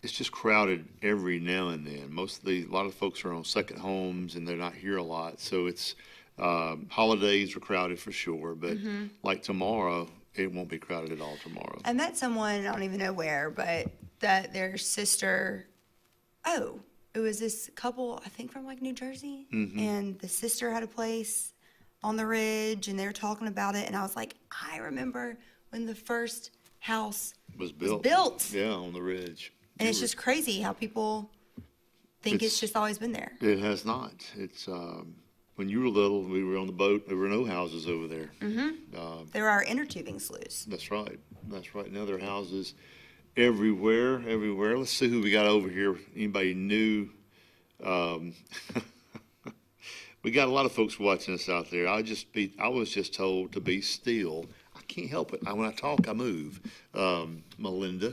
it's just crowded every now and then. A lot of folks are on second homes and they're not here a lot. So it's, holidays are crowded for sure. But like tomorrow, it won't be crowded at all tomorrow. I met someone, I don't even know where, but that their sister, it was this couple, I think from like New Jersey. And the sister had a place on the ridge and they were talking about it. And I was like, I remember when the first house was built. Yeah, on the ridge. And it's just crazy how people think it's just always been there. It has not. It's when you were little, we were on the boat. There were no houses over there. There are inner tubing sloughs. That's right. Now there are houses everywhere. Let's see who we got over here. Anybody new? We got a lot of folks watching us out there. I was just told to be still. I can't help it. When I talk, I move. Melinda.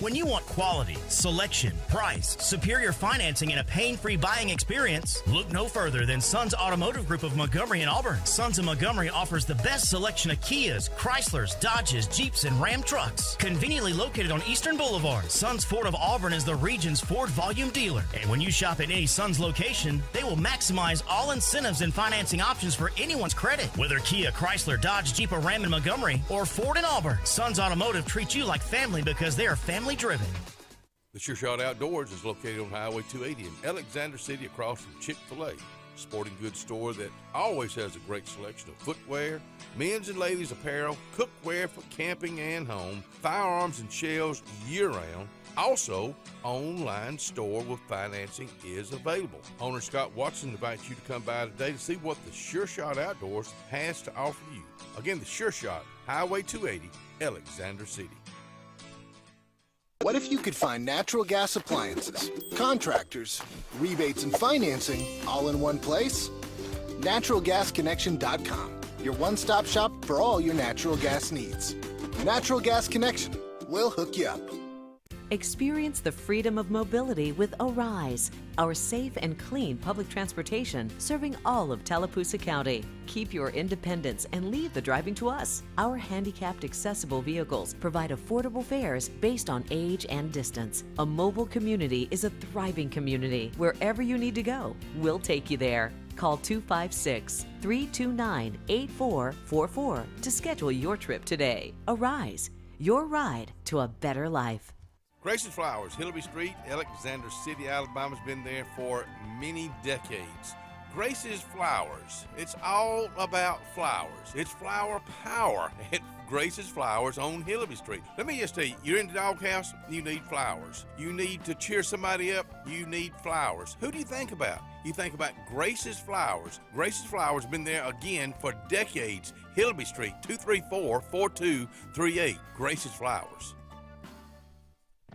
When you want quality, selection, price, superior financing, and a pain-free buying experience, look no further than Sons Automotive Group of Montgomery and Auburn. Sons of Montgomery offers the best selection of Kias, Chryslers, Dodges, Jeeps, and Ram trucks. Conveniently located on Eastern Boulevard, Sons Ford of Auburn is the region's Ford volume dealer. And when you shop at any Sons location, they will maximize all incentives and financing options for anyone's credit. Whether Kia, Chrysler, Dodge, Jeep, or Ram in Montgomery, or Ford in Auburn, Sons Automotive treats you like family because they are family driven. The Sure Shot Outdoors is located on Highway 280 in Alexander City across from Chick-fil-A. Sporting goods store that always has a great selection of footwear, men's and ladies apparel, cookware for camping and home, firearms and shells year-round. Also, online store with financing is available. Owner Scott Watson invites you to come by today to see what the Sure Shot Outdoors has to offer you. Again, the Sure Shot, Highway 280, Alexander City. What if you could find natural gas appliances, contractors, rebates, and financing all in one place? NaturalGasConnection.com, your one-stop shop for all your natural gas needs. Natural Gas Connection, we'll hook you up. Experience the freedom of mobility with Arise, our safe and clean public transportation serving all of Tallapoosa County. Keep your independence and leave the driving to us. Our handicapped accessible vehicles provide affordable fares based on age and distance. A mobile community is a thriving community. Wherever you need to go, we'll take you there. Call 256-329-8444 to schedule your trip today. Arise, your ride to a better life. Grace's Flowers, Hillaby Street, Alexander City, Alabama's been there for many decades. Grace's Flowers, it's all about flowers. It's flower power at Grace's Flowers on Hillaby Street. Let me just tell you, you're in the doghouse, you need flowers. You need to cheer somebody up, you need flowers. Who do you think about? You think about Grace's Flowers. Grace's Flowers been there again for decades. Hillaby Street, 234-4238. Grace's Flowers.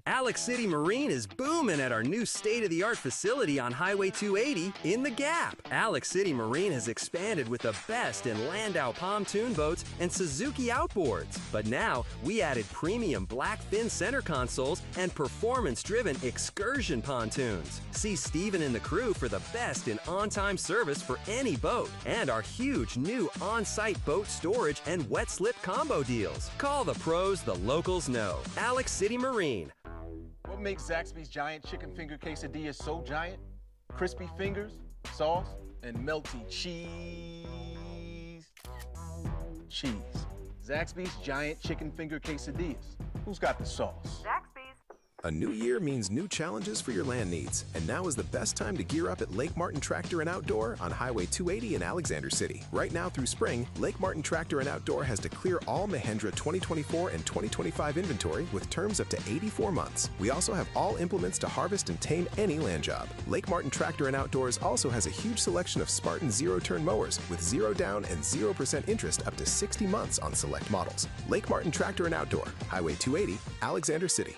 Alex City Marine is booming at our new state-of-the-art facility on Highway 280 in the Gap. Alex City Marine has expanded with the best in Landau pontoon boats and Suzuki outboards. But now, we added premium black fin center consoles and performance-driven excursion pontoons. See Steven and the crew for the best in on-time service for any boat and our huge new on-site boat storage and wet slip combo deals. Call the pros the locals know. Alex City Marine. What makes Zaxby's giant chicken finger quesadilla so giant? Crispy fingers, sauce, and melty cheese. Zaxby's giant chicken finger quesadillas. Who's got the sauce? Zaxby's. A new year means new challenges for your land needs, and now is the best time to gear up at Lake Martin Tractor and Outdoor on Highway 280 in Alexander City. Right now through spring, Lake Martin Tractor and Outdoor has to clear all Mahindra 2024 and 2025 inventory with terms up to 84 months. We also have all implements to harvest and tame any land job. Lake Martin Tractor and Outdoors also has a huge selection of Spartan zero-turn mowers with 0 down and 0% interest up to 60 months on select models. Lake Martin Tractor and Outdoor, Highway 280, Alexander City.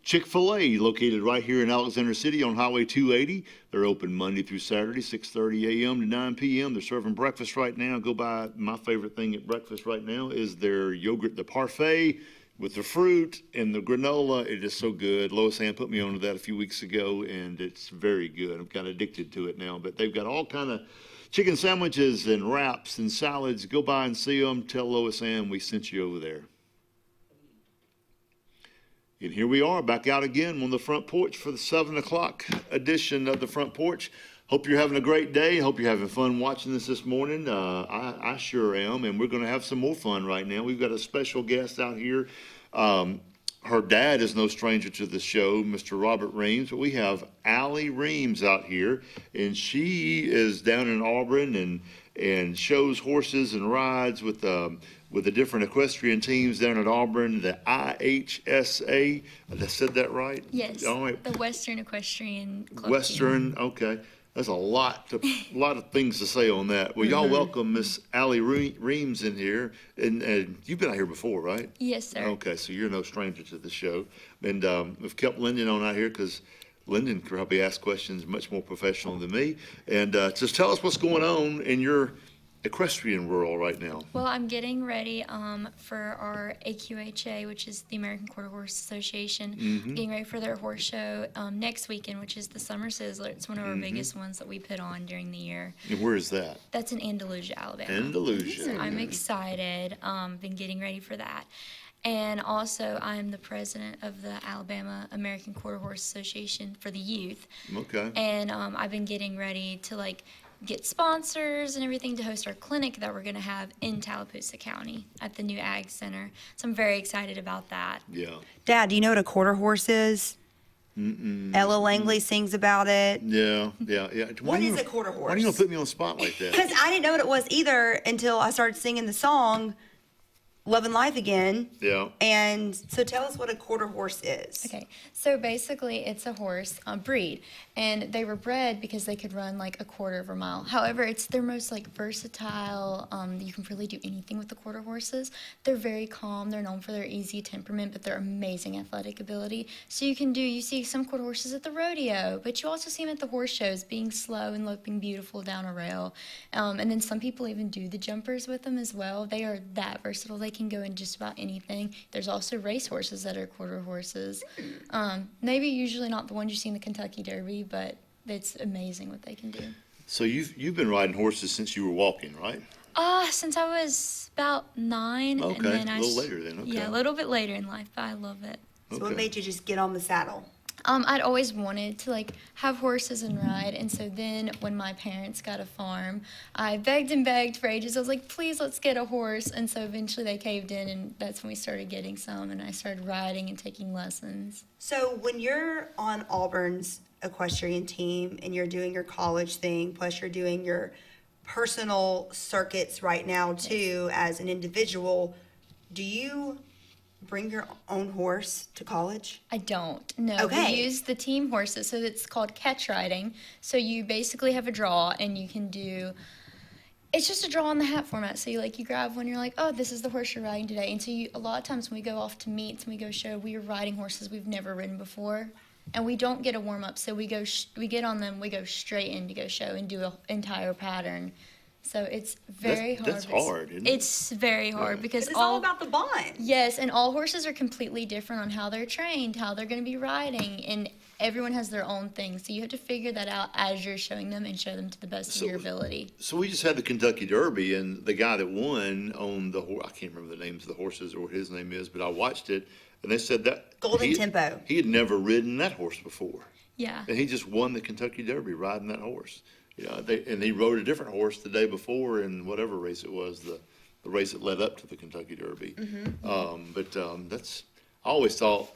Chick-fil-A, located right here in Alexander City on Highway 280. They're open Monday through Saturday, 6:30 a.m. to 9 p.m. They're serving breakfast right now. Go by. My favorite thing at breakfast right now is their yogurt, the parfait with the fruit and the granola. It is so good. Lois Ann put me onto that a few weeks ago, and it's very good. I'm kind of addicted to it now. But they've got all kind of chicken sandwiches and wraps and salads. Go by and see them. Tell Lois Ann we sent you over there. And here we are back out again on the front porch for the 7 o'clock edition of the front porch. Hope you're having a great day. Hope you're having fun watching this morning. I sure am, and we're going to have some more fun right now. We've got a special guest out here. Her her dad is no stranger to the show, Mr. Robert Reams, but we have Allie Reams out here, and she is down in Auburn and shows horses and rides with the different equestrian teams down at Auburn, the IHSA. I said that right? Yes. All right. The Western Equestrian Club Western, okay. There's a lot of things to say on that. Well, y'all welcome Miss Allie Reams in here, and you've been out here before, right? Yes, sir. Okay, so you're no stranger to the show, and we've kept Lyndon on out here because Lyndon can probably ask questions much more professional than me. And just tell us what's going on in your equestrian world right now. Well, I'm getting ready for our AQHA, which is the American Quarter Horse Association. Getting ready for their horse show next weekend, which is the Summer Sizzler. It's one of our biggest ones that we put on during the year. And where is that? That's in Andalusia, Alabama. Andalusia. So I'm excited. Been getting ready for that. And also, I'm the president of the Alabama American Quarter Horse Association for the youth. Okay. And I've been getting ready to get sponsors and everything to host our clinic that we're going to have in Tallapoosa County at the new Ag Center. So I'm very excited about that. Yeah. Dad, do you know what a quarter horse is? Ella Langley sings about it. Yeah. What is a quarter horse? Why are you going to put me on the spot like that? Because I didn't know what it was either until I started singing the song Loving Life Again. Yeah. And so tell us what a quarter horse is. Okay, so basically it's a horse breed, and they were bred because they could run a quarter of a mile. However, it's their most versatile. You can really do anything with the quarter horses. They're very calm. They're known for their easy temperament, but their amazing athletic ability. So you see some quarter horses at the rodeo, but you also see them at the horse shows, being slow and loping beautiful down a rail. And then some people even do the jumpers with them as well. They are that versatile. They can go in just about anything. There's also race horses that are quarter horses. Maybe usually not the ones you see in the Kentucky Derby, but it's amazing what they can do. So you've been riding horses since you were walking, right? Since I was about 9. Okay, and then a little later then. Okay. Yeah, a little bit later in life, but I love it. So what made you just get on the saddle? I'd always wanted to have horses and ride, and so then when my parents got a farm, I begged and begged for ages. I was like, please, let's get a horse, and so eventually they caved in, and that's when we started getting some, and I started riding and taking lessons. So when you're on Auburn's equestrian team and you're doing your college thing, plus you're doing your personal circuits right now too as an individual, do you bring your own horse to college? I don't. No. Okay. We use the team horses, so it's called catch riding. So you basically have a draw, and you can do. It's just a draw on the hat format. So you grab one, you're like, oh, this is the horse you're riding today. And so a lot of times when we go off to meets and we go show, we are riding horses we've never ridden before, and we don't get a warm up. So we get on them, we go straight in to go show and do an entire pattern. So it's very hard. That's hard, isn't it? It's very hard because it's all about the bond. Yes, and all horses are completely different on how they're trained, how they're going to be riding, and everyone has their own thing. So you have to figure that out as you're showing them and show them to the best of your ability. So we just had the Kentucky Derby, and the guy that won on the horse, I can't remember the names of the horses or what his name is, but I watched it, and they said that Golden Tempo. He had never ridden that horse before. Yeah. And he just won the Kentucky Derby riding that horse. And he rode a different horse the day before in whatever race it was, the race that led up to the Kentucky Derby. That's, I always thought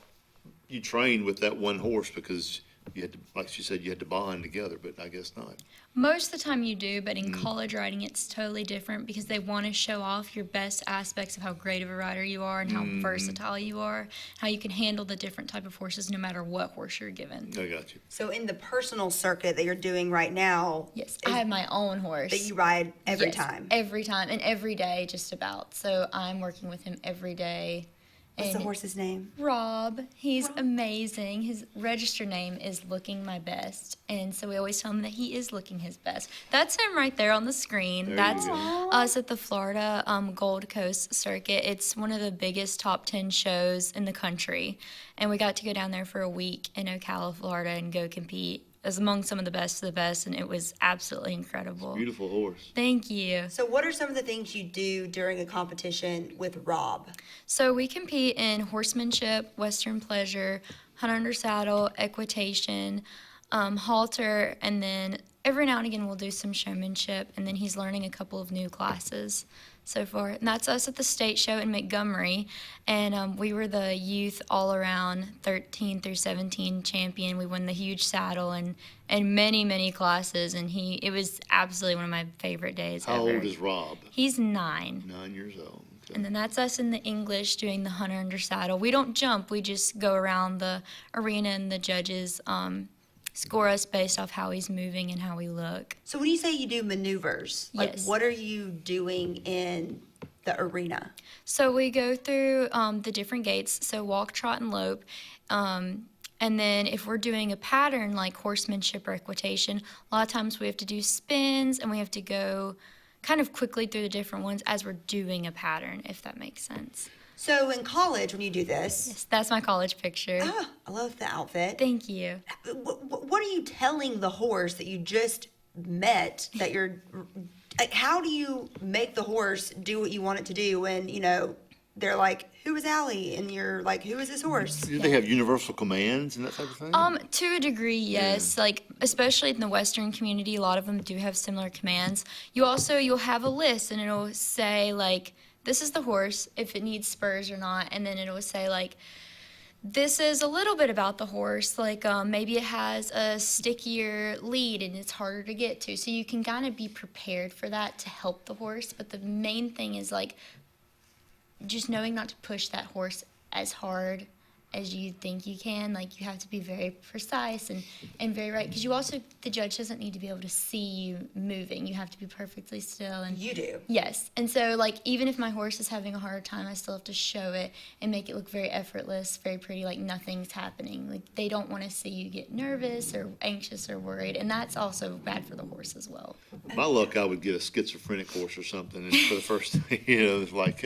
you trained with that one horse because you had to, like she said, you had to bond together, but I guess not. Most of the time you do, but in college riding it's totally different because they want to show off your best aspects of how great of a rider you are and how versatile you are, how you can handle the different type of horses no matter what horse you're given. I got you. So in the personal circuit that you're doing right now, yes, I have my own horse that you ride every time. Every time and every day, just about. So I'm working with him every day. What's the horse's name? Rob. He's amazing. His registered name is Looking My Best. And so we always tell him that he is looking his best. That's him right there on the screen. That's us at the Florida Gold Coast Circuit. It's one of the biggest top 10 shows in the country. And we got to go down there for a week in Ocala, Florida and go compete as among some of the best of the best, and it was absolutely incredible. Beautiful horse. Thank you. So what are some of the things you do during a competition with Rob? So we compete in horsemanship, western pleasure, hunt under saddle, equitation, halter, and then every now and again we'll do some showmanship, and then he's learning a couple of new classes. so far. And that's us at the state show in Montgomery. And we were the youth all-around 13 through 17 champion. We won the huge saddle and many, many classes. And it was absolutely one of my favorite days How ever. old is Rob? He's 9. 9 years old. Okay. And then that's us in the English doing the hunter under saddle. We don't jump. We just go around the arena, and the judges score us based off how he's moving and how we look. So when you say you do maneuvers, like Yes. what are you doing in the arena? So we go through the different gaits, so walk, trot, and lope. And then if we're doing a pattern like horsemanship or equitation, a lot of times we have to do spins, and we have to go kind of quickly through the different ones as we're doing a pattern, if that makes sense. So in college, when you do this, Yes, that's my college picture. ah, I love the outfit. Thank you. What are you telling the horse that you just met that you're, like, how do you make the horse do what you want it to do when, you know, they're like, who is Allie? And you're like, who is this horse? Do they have universal commands and that type of thing? To a degree, yes. Like, especially in the Western community, a lot of them do have similar commands. You'll have a list, and it'll say, like, this is the horse, if it needs spurs or not, and then it'll say, like, this is a little bit about the horse, like maybe it has a stickier lead and it's harder to get to. So you can kind of be prepared for that to help the horse, but the main thing is, like, just knowing not to push that horse as hard as you think you can. Like, you have to be very precise and very right, because the judge doesn't need to be able to see you moving. You have to be perfectly still. And you do. Yes. And so, like, even if my horse is having a hard time, I still have to show it and make it look very effortless, very pretty, like nothing's happening. Like, they don't want to see you get nervous or anxious or worried, and that's also bad for the horse as well. My luck, I would get a schizophrenic horse or something, and for the first, it's like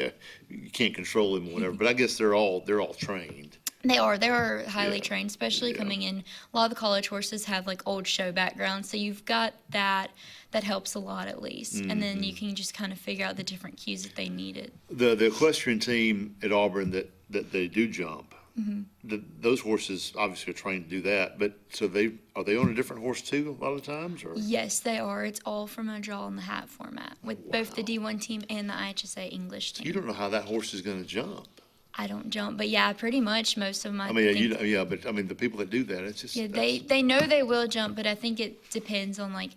you can't control him or whatever. But I guess they're all trained. They are highly trained, especially coming in. A lot of the college horses have, like, old show backgrounds, so you've got that helps a lot, at least. Mm-hmm. And then you can just kind of figure out the different cues that they needed. The equestrian team at Auburn that they do jump, Mm-hmm. those horses obviously are trained to do that. But so are they on a different horse too a lot of times? Or? Yes, they are. It's all from a draw in the hat format with both the D1 team and the IHSA English team. You don't know how that horse is going to jump. I don't jump, but yeah, pretty much most of my. But the people that do that, it's just. Yeah, they know they will jump, but I think it depends on, like,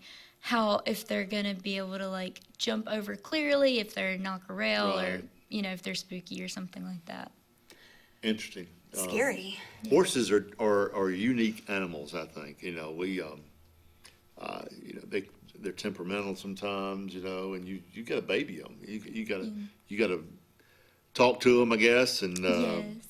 if they're gonna be able to, like, jump over clearly, if they're knock a rail, or if they're spooky or something like that. Interesting. Scary. Horses are unique animals. I think they're temperamental sometimes. And you got to baby them. You got to talk to them, I guess, and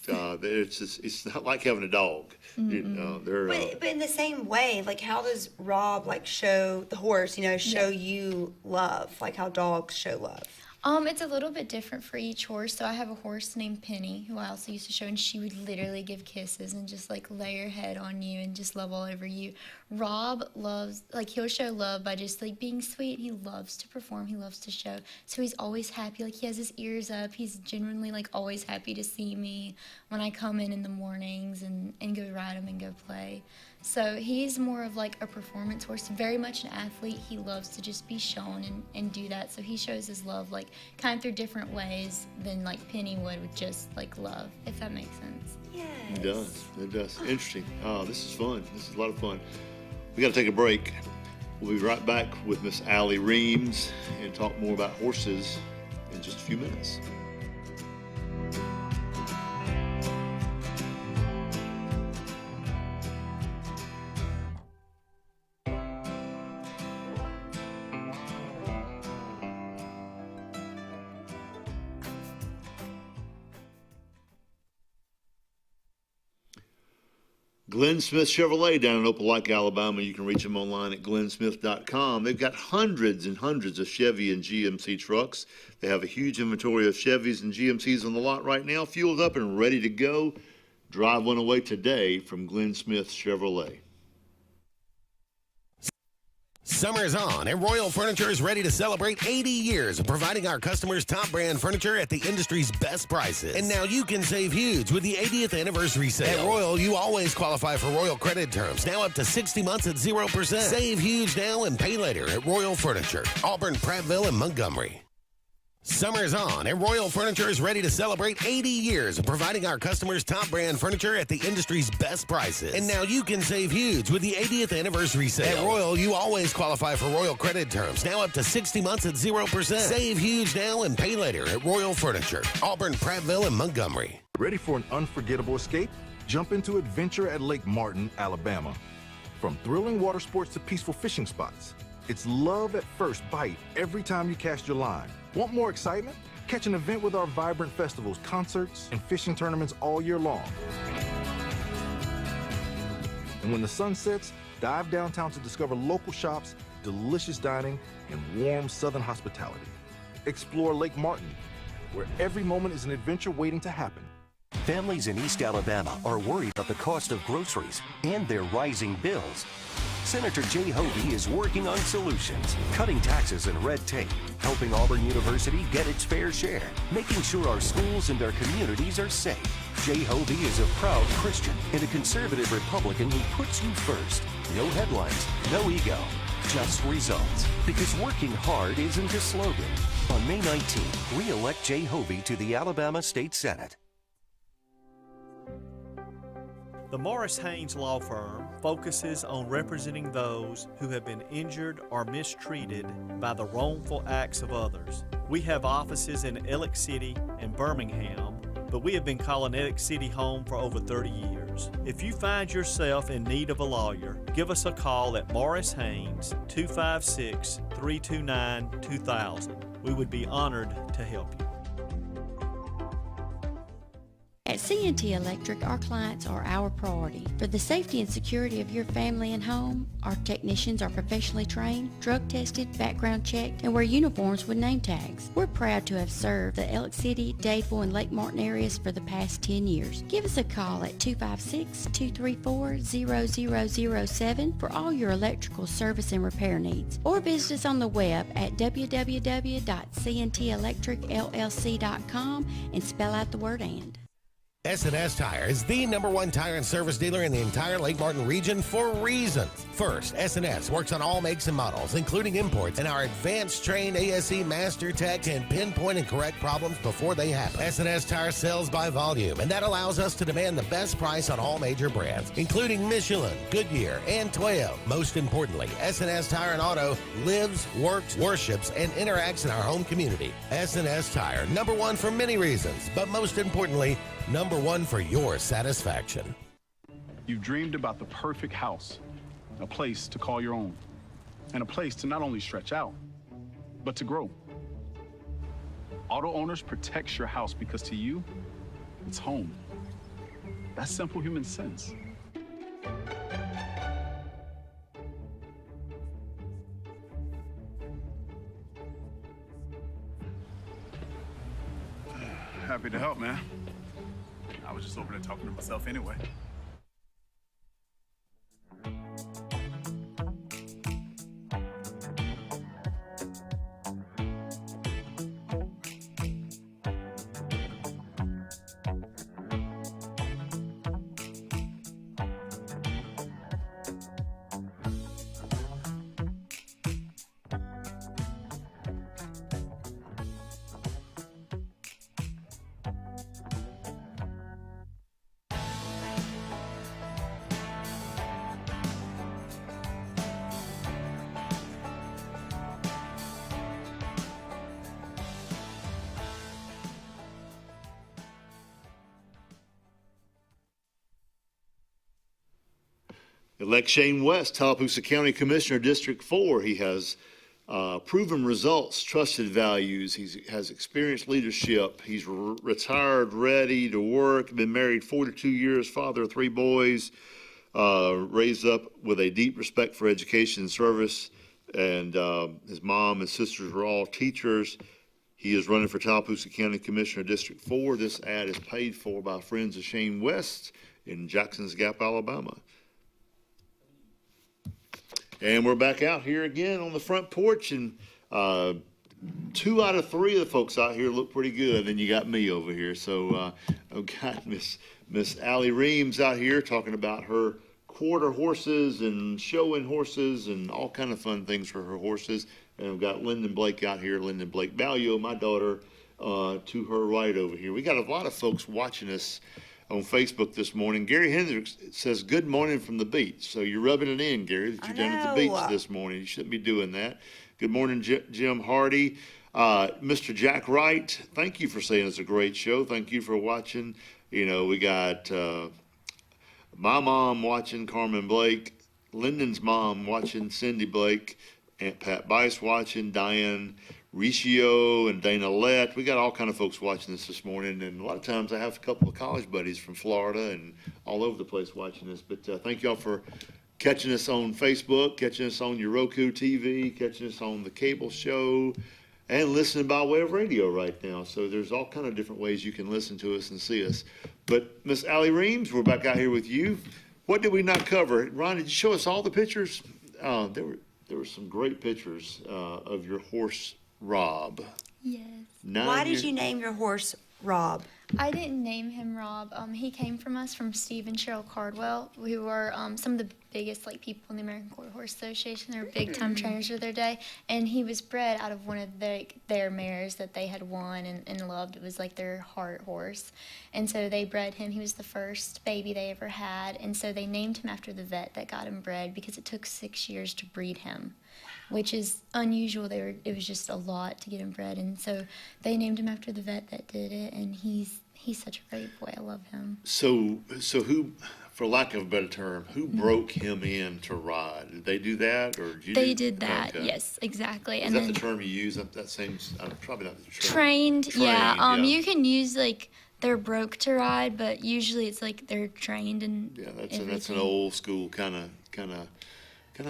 it's not like having a dog. But in the same way, like, how does Rob, like, show the horse? Show you love, like how dogs show love. It's a little bit different for each horse. So I have a horse named Penny, who I also used to show, and she would literally give kisses and just, like, lay her head on you and just love all over you. Rob loves, like, he'll show love by just, like, being sweet. He loves to perform. He loves to show. So he's always happy. Like, he has his ears up. He's genuinely, like, always happy to see me when I come in the mornings and go ride him and go play. So he's more of, like, a performance horse, very much an athlete. He loves to just be shown and do that. So he shows his love, like, kind of through different ways than, like, Penny would with just, like, love, if that makes sense. Yes. It does. Interesting. This is fun. This is a lot of fun. We got to take a break. We'll be right back with Miss Allie Reams and talk more about horses in just a few minutes. Glenn Smith Chevrolet down in Opelika, Alabama. You can reach them online at glennsmith.com. They've got hundreds and hundreds of Chevy and GMC trucks. They have a huge inventory of Chevys and GMCs on the lot right now, fueled up and ready to go. Drive one away today from Glenn Smith Chevrolet. Summer's on, and Royal Furniture is ready to celebrate 80 years of providing our customers top brand furniture at the industry's best prices. And now you can save huge with the 80th anniversary sale. At Royal, you always qualify for Royal credit terms, now up to 60 months at 0%. Save huge now and pay later at Royal Furniture, Auburn, Prattville, and Montgomery. Summer's on, and Royal Furniture is ready to celebrate 80 years of providing our customers top brand furniture at the industry's best prices. And now you can save huge with the 80th anniversary sale. At Royal, you always qualify for Royal credit terms, now up to 60 months at 0%. Save huge now and pay later at Royal Furniture, Auburn, Prattville, and Montgomery. Ready for an unforgettable escape? Jump into adventure at Lake Martin, Alabama. From thrilling water sports to peaceful fishing spots, it's love at first bite every time you cast your line. Want more excitement? Catch an event with our vibrant festivals, concerts, and fishing tournaments all year long. And when the sun sets, dive downtown to discover local shops, delicious dining, and warm southern hospitality. Explore Lake Martin, where every moment is an adventure waiting to happen. Families in East Alabama are worried about the cost of groceries and their rising bills. Senator Jay Hovey is working on solutions, cutting taxes and red tape, helping Auburn University get its fair share, making sure our schools and our communities are safe. Jay Hovey is a proud Christian and a conservative Republican who puts you first. No headlines, no ego, just results. Because working hard isn't a slogan. On May 19th, re-elect Jay Hovey to the Alabama State Senate. The Morris Haynes Law Firm focuses on representing those who have been injured or mistreated by the wrongful acts of others. We have offices in Ellick City and Birmingham, but we have been calling Ellick City home for over 30 years. If you find yourself in need of a lawyer, give us a call at Morris Haynes, 256-329-2000. We would be honored to help you. At C&T Electric, our clients are our priority. For the safety and security of your family and home, our technicians are professionally trained, drug tested, background checked, and wear uniforms with name tags. We're proud to have served the Ellick City, Dadeville, and Lake Martin areas for the past 10 years. Give us a call at 256-234-0007 for all your electrical service and repair needs, or visit us on the web at www.cntelectricllc.com and spell out the word "and." S&S Tire is the #1 tire and service dealer in the entire Lake Martin region for reasons. First, S&S works on all makes and models, including imports, and our advanced trained ASE Master Tech can pinpoint and correct problems before they happen. S&S Tire sells by volume, and that allows us to demand the best price on all major brands, including Michelin, Goodyear, and Toyo. Most importantly, S&S Tire and Auto lives, works, worships, and interacts in our home community. S&S Tire, #1 for many reasons, but most importantly, #1 for your satisfaction. You've dreamed about the perfect house, a place to call your own, and a place to not only stretch out, but to grow. Auto Owners protects your house because to you, it's home. That's simple human sense. Happy to help, man. I was just over there talking to myself anyway. Elect Shane West, Tallapoosa County Commissioner, District 4. He has proven results, trusted values. He has experienced leadership. He's retired, ready to work, been married 42 years, father of 3 boys, raised up with a deep respect for education and service. And his mom and sisters were all teachers. He is running for Tallapoosa County Commissioner, District 4. This ad is paid for by friends of Shane West in Jackson's Gap, Alabama. And we're back out here again on the front porch, and 2 out of 3 of the folks out here look pretty good. And you got me over here. So I've got Miss Allie Reams out here talking about her quarter horses and showing horses and all kind of fun things for her horses. And we've got Lyndon Blake out here, Lyndon Blake Balio, my daughter, to her right over here. We got a lot of folks watching us on Facebook this morning. Gary Hendricks says, good morning from the beach. So you're rubbing it in, Gary, that you're down at the beach this morning. You shouldn't be doing that. Good morning, Jim Hardy. Mr. Jack Wright, thank you for saying it's a great show. Thank you for watching. You know, we got my mom watching, Carmen Blake, Lyndon's mom watching, Cindy Blake, Aunt Pat Bice watching, Diane Riccio and Dana Lett. We got all kind of folks watching this morning, and a lot of times I have a couple of college buddies from Florida and all over the place watching this. But thank y'all for catching us on Facebook, catching us on your Roku TV, catching us on the cable show, and listening by way of radio right now. So there's all kind of different ways you can listen to us and see us. But Miss Allie Reams, we're back out here with you. What did we not cover? Ron, did you show us all the pictures? There were some great pictures of your horse, Rob. Yes. Why did you name your horse Rob? I didn't name him Rob. He came from us, from Steve and Cheryl Cardwell, who are some of the biggest people in the American Quarter Horse Association. They're big time trainers of their day, and he was bred out of one of their mares that they had won and loved. It was like their heart horse, and so they bred him. He was the first baby they ever had, and so they named him after the vet that got him bred because it took 6 years to breed him, which is unusual. It was just a lot to get him bred, and so they named him after the vet that did it, and he's such a great boy. I love him. So who, for lack of a better term, who broke him in to ride? Did they do that, or did you? They did that. Okay. Yes, exactly. Is that the term you use? That seems probably not the term. Trained. Yeah. You can use they're broke to ride, but usually it's they're trained and. Yeah, that's an old school kind of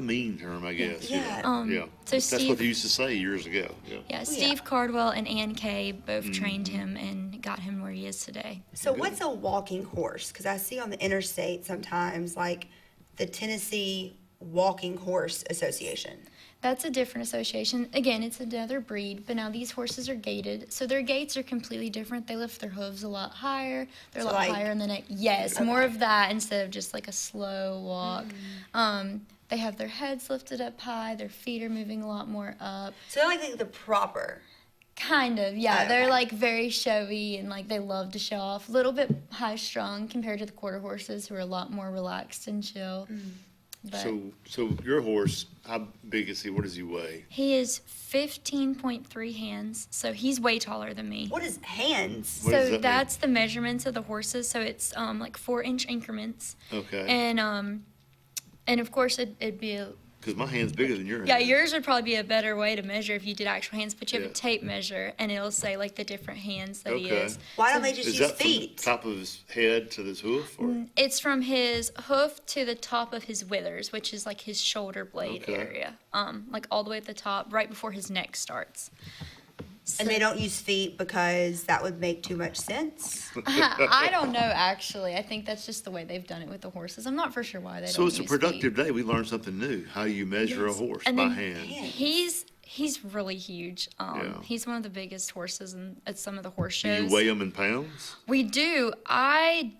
mean term, I guess. Yeah. Yeah. So that's what they used to say years ago. Yeah. Yeah. Steve Cardwell and Ann Kay both trained him and got him where he is today. So what's a walking horse? Because I see on the interstate sometimes the Tennessee Walking Horse Association. That's a different association. Again, it's another breed, but now these horses are gaited. So their gaits are completely different. They lift their hooves a lot higher. They're a lot higher in the neck. Yes, more of that instead of just a slow walk. They have their heads lifted up high. Their feet are moving a lot more up. So they're the proper. Kind of, yeah. Okay. They're very showy and they love to show off. A little bit high strung compared to the quarter horses who are a lot more relaxed and chill. But so your horse, how big is he? What does he weigh? He is 15.3 hands, so he's way taller than me. What is hands? So that's the measurements of the horses. So it's 4-inch increments. Okay. And of course it'd be because my hand's bigger than yours. Yeah, yours would probably be a better way to measure if you did actual hands, but you have a tape measure, and it'll say the different hands that he is. Why don't they just use From feet? the top of his head to his hoof? Or? It's from his hoof to the top of his withers, which is his shoulder blade area, all the way at the top, right before his neck starts. And they don't use feet because that would make too much sense? I don't know, actually. I think that's just the way they've done it with the horses. I'm not for sure why they don't use feet. So it's a productive day. We learned something new, how you measure a horse by hand. He's really huge. He's one of the biggest horses at some of the horse shows. Do you weigh him in pounds? We do. I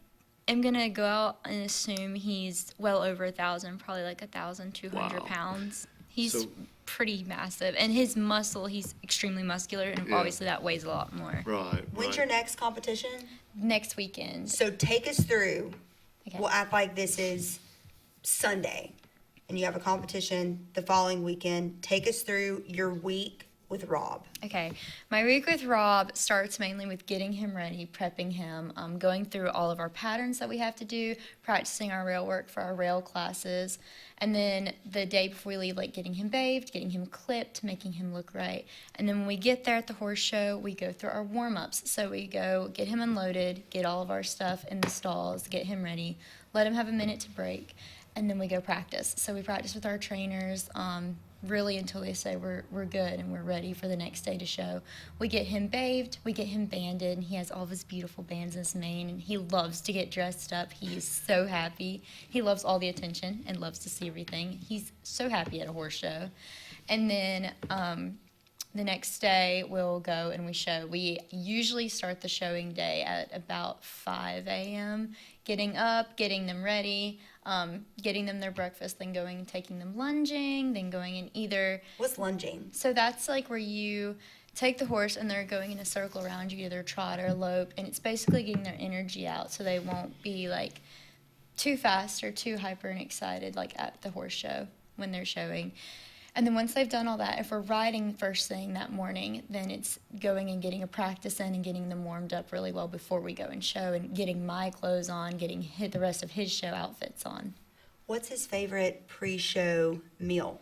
am going to go out and assume he's well over 1,000, probably 1,200 pounds. He's pretty massive, and his muscle, he's extremely muscular, and obviously that weighs a lot more. Right. When's your next competition? Next weekend. So take us through. Okay. We'll act like this is Sunday, and you have a competition the following weekend. Take us through your week with Rob. Okay, my week with Rob starts mainly with getting him ready, prepping him, going through all of our patterns that we have to do, practicing our rail work for our rail classes, and then the day before we leave, getting him bathed, getting him clipped, making him look right. And then when we get there at the horse show, we go through our warm-ups. So we go get him unloaded, get all of our stuff in the stalls, get him ready, let him have a minute to break, and then we go practice. So we practice with our trainers, really until they say we're good and we're ready for the next day to show. We get him bathed, we get him banded, and he has all of his beautiful bands in his mane, and he loves to get dressed up. He's so happy. He loves all the attention and loves to see everything. He's so happy at a horse show. And then the next day we'll go and we show. We usually start the showing day at about 5 a.m., getting up, getting them ready, getting them their breakfast, then going and taking them lunging, then going in either... What's lunging? So that's like where you take the horse and they're going in a circle around you, either trot or lope, and it's basically getting their energy out so they won't be like too fast or too hyper and excited like at the horse show when they're showing. And then once they've done all that, if we're riding first thing that morning, then it's going and getting a practice in and getting them warmed up really well before we go and show, and getting my clothes on, getting the rest of his show outfits on. What's his favorite pre-show meal?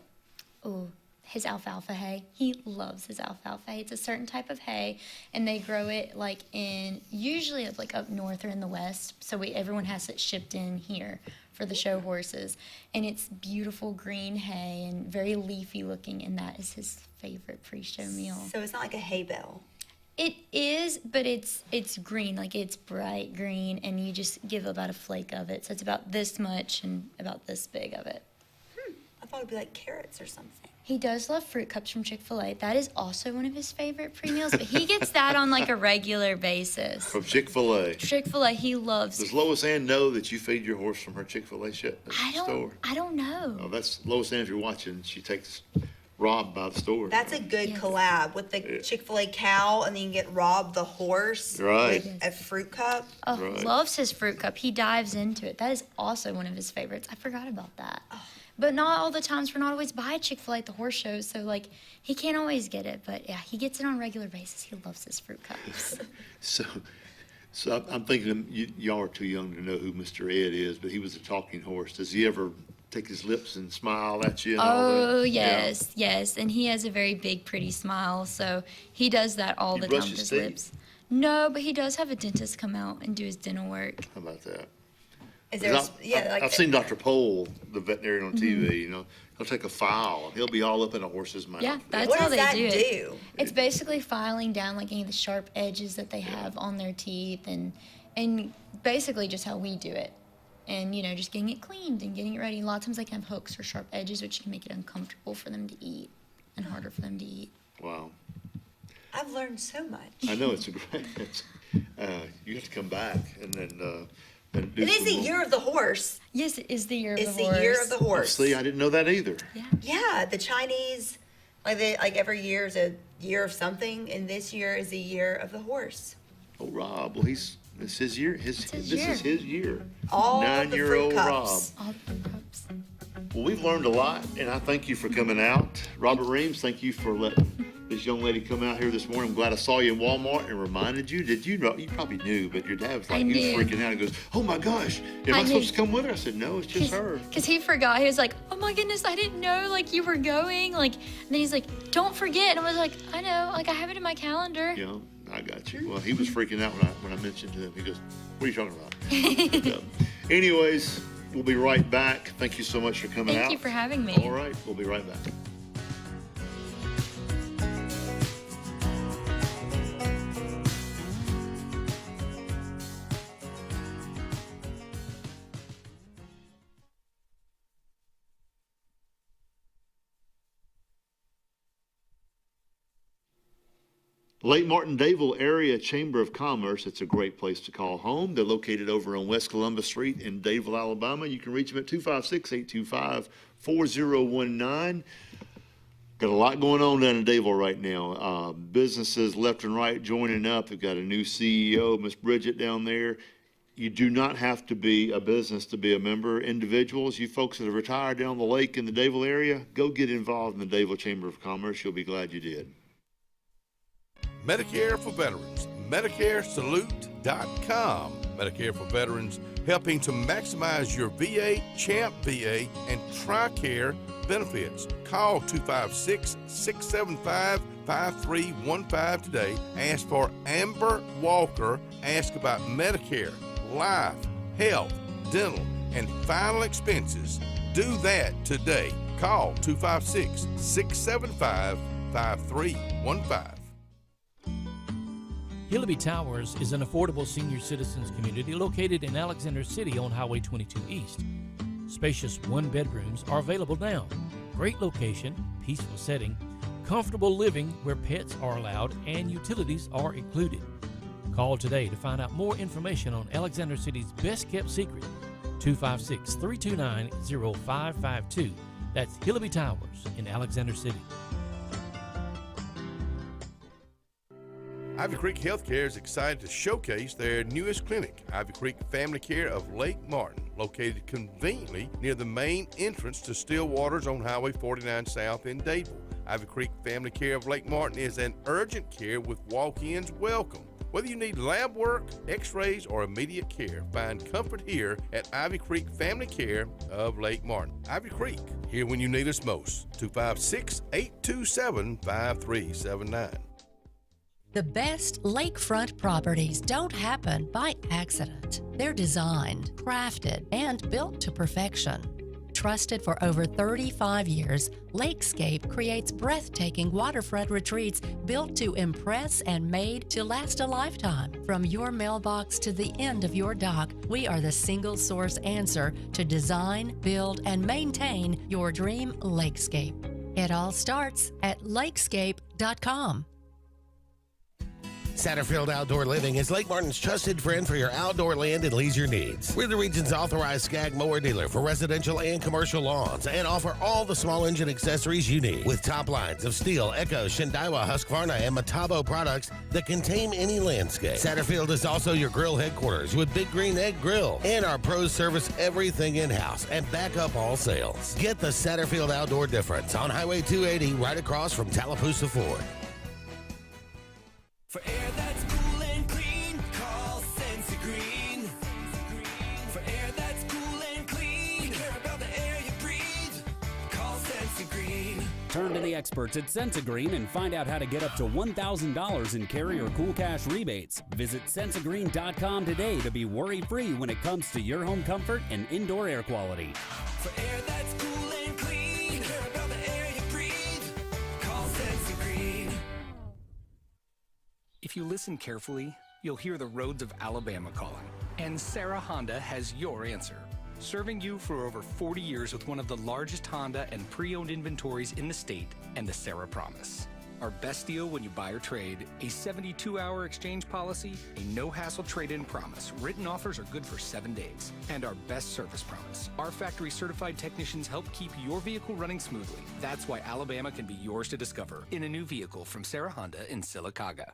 Ooh, his alfalfa hay. He loves his alfalfa hay. It's a certain type of hay, and they grow it like in, usually like up north or in the west, so everyone has it shipped in here for the show horses, and it's beautiful green hay and very leafy looking, and that is his favorite pre-show meal. So it's not like a hay bale. It is, but it's green, like it's bright green, and you just give about a flake of it, so it's about this much and about this big of it. I thought it'd be like carrots or something. He does love fruit cups from Chick-fil-A. That is also one of his favorite pre-meals, but he gets that on like a regular basis. From Chick-fil-A. Chick-fil-A, he loves. Does Lois Ann know that you feed your horse from her Chick-fil-A store? I don't know. Oh, that's Lois Ann. If you're watching, she takes Rob by the store. That's a good collab with the Chick-fil-A cow, and then you can get Rob the horse Right. with a fruit cup. Oh, loves his fruit cup. He dives into it. That is also one of his favorites. I forgot about that. But not all the times. We're not always by Chick-fil-A at the horse shows, so like he can't always get it. But yeah, he gets it on a regular basis. He loves his fruit cups. So I'm thinking y'all are too young to know who Mr. Ed is, but he was a talking horse. Does he ever take his lips and smile at you and all that? Oh, yes, yes. And he has a very big, pretty smile, so he does that all You the brush time with his his teeth? lips. No, but he does have a dentist come out and do his dental work. How about that? Is 'Cause there I've seen Dr. Pohl, the veterinarian on TV, Mhm. you know, he'll take a file and he'll be all up in a horse's mouth. Yeah, that's how they do it. It's basically filing down like any of the sharp edges that they have on their teeth, and basically just how we do it. And, you know, just getting it cleaned and getting it ready. A lot of times they can have hooks or sharp edges, which can make it uncomfortable for them to eat and harder for them to eat. Wow. I've learned so much. I know, it's a great, you have to come back and then do It is some the more. year of the horse. Yes, it is the year of It's the the horse. year of the Oh, horse. see, I didn't know that either. Yeah, the Chinese, like every year is a year of something, and this year is the year of the horse. Oh, Rob, well, this is his year. This is his year. All the 9-year-old fruit Rob. cups. All the fruit cups. Well, we've learned a lot, and I thank you for coming out. Robert Reams, thank you for letting this young lady come out here this morning. I'm glad I saw you in Walmart and reminded you. Did you know? You probably knew, but your dad was like, he was knew. freaking out. He goes, oh my gosh, am I I knew. supposed to come with her? I said, no, it's just her. Because he forgot. He was like, oh my goodness, I didn't know, like, you were going. Like, and then he's like, don't forget. And I was like, I know. Like, I have it in my calendar. Yeah, I got you. Well, he was freaking out when I mentioned to him. He goes, what are you talking about? But, anyways, we'll be right back. Thank you so much for coming out. Thank you for having me. All right, we'll be right back. Lake Martin-Dayville Area Chamber of Commerce, it's a great place to call home. They're located over on West Columbus Street in Dayville, Alabama. You can reach them at 256-825-4019. Got a lot going on down in Dayville right now. Businesses left and right joining up. They've got a new CEO, Miss Bridget, down there. You do not have to be a business to be a member. Individuals, you folks that are retired down the lake in the Dayville area, go get involved in the Dayville Chamber of Commerce. You'll be glad you did. Medicare for Veterans, MedicareSalute.com. Medicare for Veterans, helping to maximize your VA, CHAMP VA, and TRICARE benefits. Call 256-675-5315 today. Ask for Amber Walker. Ask about Medicare, life, health, dental, and final expenses. Do that today. Call 256-675-5315. Hillaby Towers is an affordable senior citizens community located in Alexander City on Highway 22 East. Spacious one-bedrooms are available now. Great location, peaceful setting, comfortable living where pets are allowed and utilities are included. Call today to find out more information on Alexander City's best kept secret. 256-329-0552. That's Hillaby Towers in Alexander City. Ivy Creek Healthcare is excited to showcase their newest clinic, Ivy Creek Family Care of Lake Martin, located conveniently near the main entrance to Stillwater's on Highway 49 South in Dadeville. Ivy Creek Family Care of Lake Martin is an urgent care with walk-ins welcome. Whether you need lab work, x-rays, or immediate care, find comfort here at Ivy Creek Family Care of Lake Martin. Ivy Creek, here when you need us most. 256-827-5379. The best lakefront properties don't happen by accident. They're designed, crafted, and built to perfection. Trusted for over 35 years, Lakescape creates breathtaking waterfront retreats built to impress and made to last a lifetime. From your mailbox to the end of your dock, we are the single source answer to design, build, and maintain your dream lakescape. It all starts at lakescape.com. Satterfield Outdoor Living is Lake Martin's trusted friend for your outdoor land and leisure needs. We're the region's authorized Skag mower dealer for residential and commercial lawns and offer all the small engine accessories you need. With top lines of Steel, Echo, Shindaiwa, Husqvarna, and Metabo products that can tame any landscape. Satterfield is also your grill headquarters with Big Green Egg Grill. And our pros service everything in-house and back up all sales. Get the Satterfield Outdoor difference on Highway 280 right across from Tallapoosa Ford. For air that's cool and clean, call Sensi Green. For air that's cool and clean, care about the air you breathe, call Sensi Green. Turn to the experts at Sensigreen and find out how to get up to $1,000 in Carrier Cool Cash rebates. Visit Sensigreen.com today to be worry-free when it comes to your home comfort and indoor air quality. For air that's cool and clean, care about the air you breathe, call Sensi Green. If you listen carefully, you'll hear the roads of Alabama calling. And Sarah Honda has your answer. Serving you for over 40 years with one of the largest Honda and pre-owned inventories in the state and the Sarah Promise. Our best deal when you buy or trade, a 72-hour exchange policy, a no-hassle trade-in promise. Written offers are good for 7 days. And our best service promise. Our factory-certified technicians help keep your vehicle running smoothly. That's why Alabama can be yours to discover in a new vehicle from Sarah Honda in Sylacauga.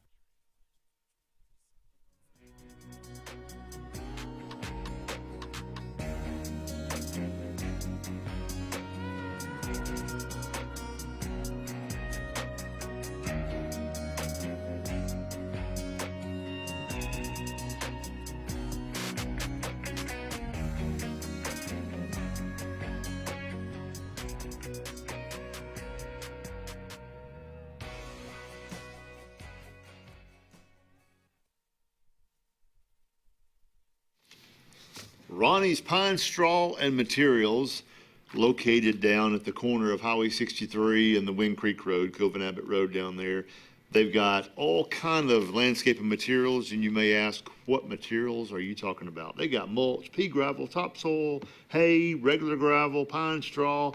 Ronnie's Pine Straw and Materials, located down at the corner of Highway 63 and the Wind Creek Road, Cove and Abbott Road down there. They've got all kind of landscaping materials, and you may ask, what materials are you talking about? They got mulch, pea gravel, topsoil, hay, regular gravel, pine straw.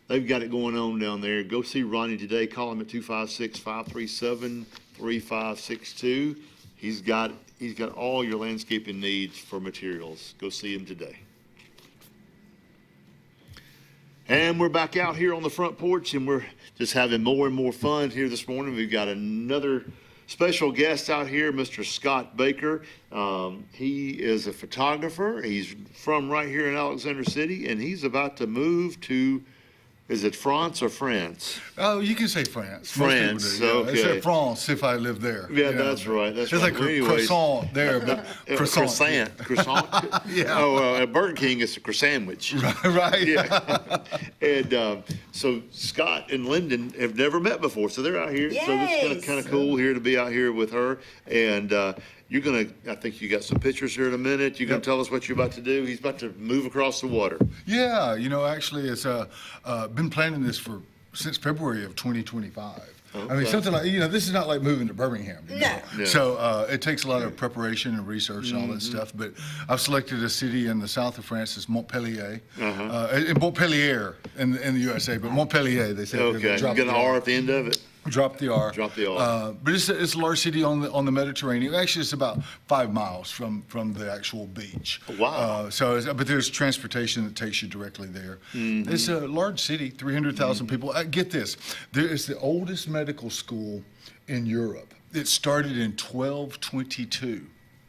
They've got it going on down there. Go see Ronnie today. Call him at 256-537-3562. He's got all your landscaping needs for materials. Go see him today. And we're back out here on the front porch, and we're just having more and more fun here this morning. We've got another special guest out here, Mr. Scott Baker. He is a photographer. He's from right here in Alexander City, and he's about to move to, is it France or France? Oh, you can say France. France, okay. okay. I said France if I lived there. Yeah, that's right. That's it's right. It's like croissant there, but croissant. Croissant. Yeah. Oh, at Burger King, it's a croissant-wich. Right. Yeah. And so Scott and Lyndon have never met before, so they're out here. Yes. So it's kind of cool here to be out here with her. And you're going to, I think you got some pictures here in a minute. You're going to tell us what you're about to do. He's about to move across the water. Yeah, actually, it's been planning this since February of 2025. Okay. I mean, something like, this is not like moving to Birmingham. No. Yeah. So it takes a lot of preparation and research and all that stuff. But I've selected a city in the south of France. It's Montpellier. In Montpellier in the USA, but Montpellier, they say. Okay. You got an R at the end of it? Drop the R. Drop the R. But it's a large city on the Mediterranean. Actually, it's about 5 miles from the actual beach. Wow. But there's transportation that takes you directly there. Mhm. It's a large city, 300,000 people. Get this, it's the oldest medical school in Europe. It started in 1222.